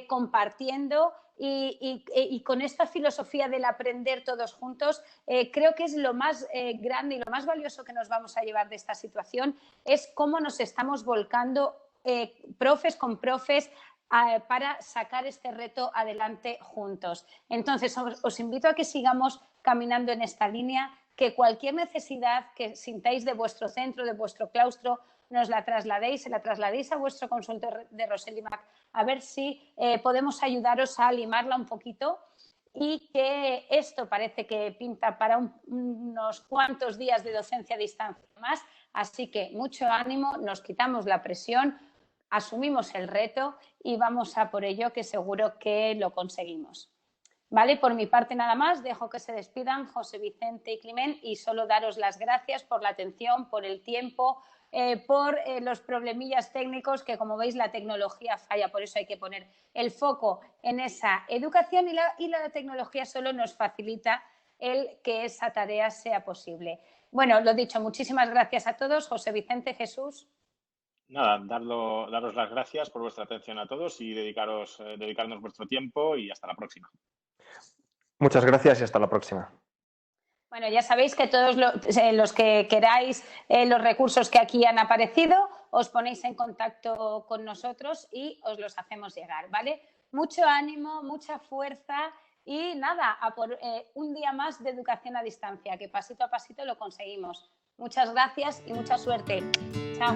compartiendo y con esta filosofía del aprender todos juntos. Creo que es lo más grande y lo más valioso que nos vamos a llevar de esta situación, es cómo nos estamos volcando profes con profes para sacar este reto adelante juntos. Entonces, os invito a que sigamos caminando en esta línea, que cualquier necesidad que sintáis de vuestro centro, de vuestro claustro, nos la trasladéis, se la trasladéis a vuestro consultor de Rosel y Mac, a ver si podemos ayudaros a limarla un poquito, y que esto parece que pinta para unos cuantos días de docencia a distancia más. Así que mucho ánimo, nos quitamos la presión, asumimos el reto y vamos a por ello, que seguro que lo conseguimos. Vale, por mi parte nada más, dejo que se despidan José Vicente y Climent, y solo daros las gracias por la atención, por el tiempo, por los problemillas técnicos, que como veis la tecnología falla, por eso hay que poner el foco en esa educación, y la tecnología solo nos facilita el que esa tarea sea posible. Bueno, lo dicho, muchísimas gracias a todos. José Vicente, Jesús. Nada, daros las gracias por vuestra atención a todos y dedicarnos vuestro tiempo, y hasta la próxima. Muchas gracias y hasta la próxima. Bueno, ya sabéis que todos los que queráis los recursos que aquí han aparecido, os ponéis en contacto con nosotros y os los hacemos llegar, ¿vale? Mucho ánimo, mucha fuerza Y nada, a por un día más de educación a distancia, que pasito a pasito lo conseguimos. Muchas gracias y mucha suerte. Chao.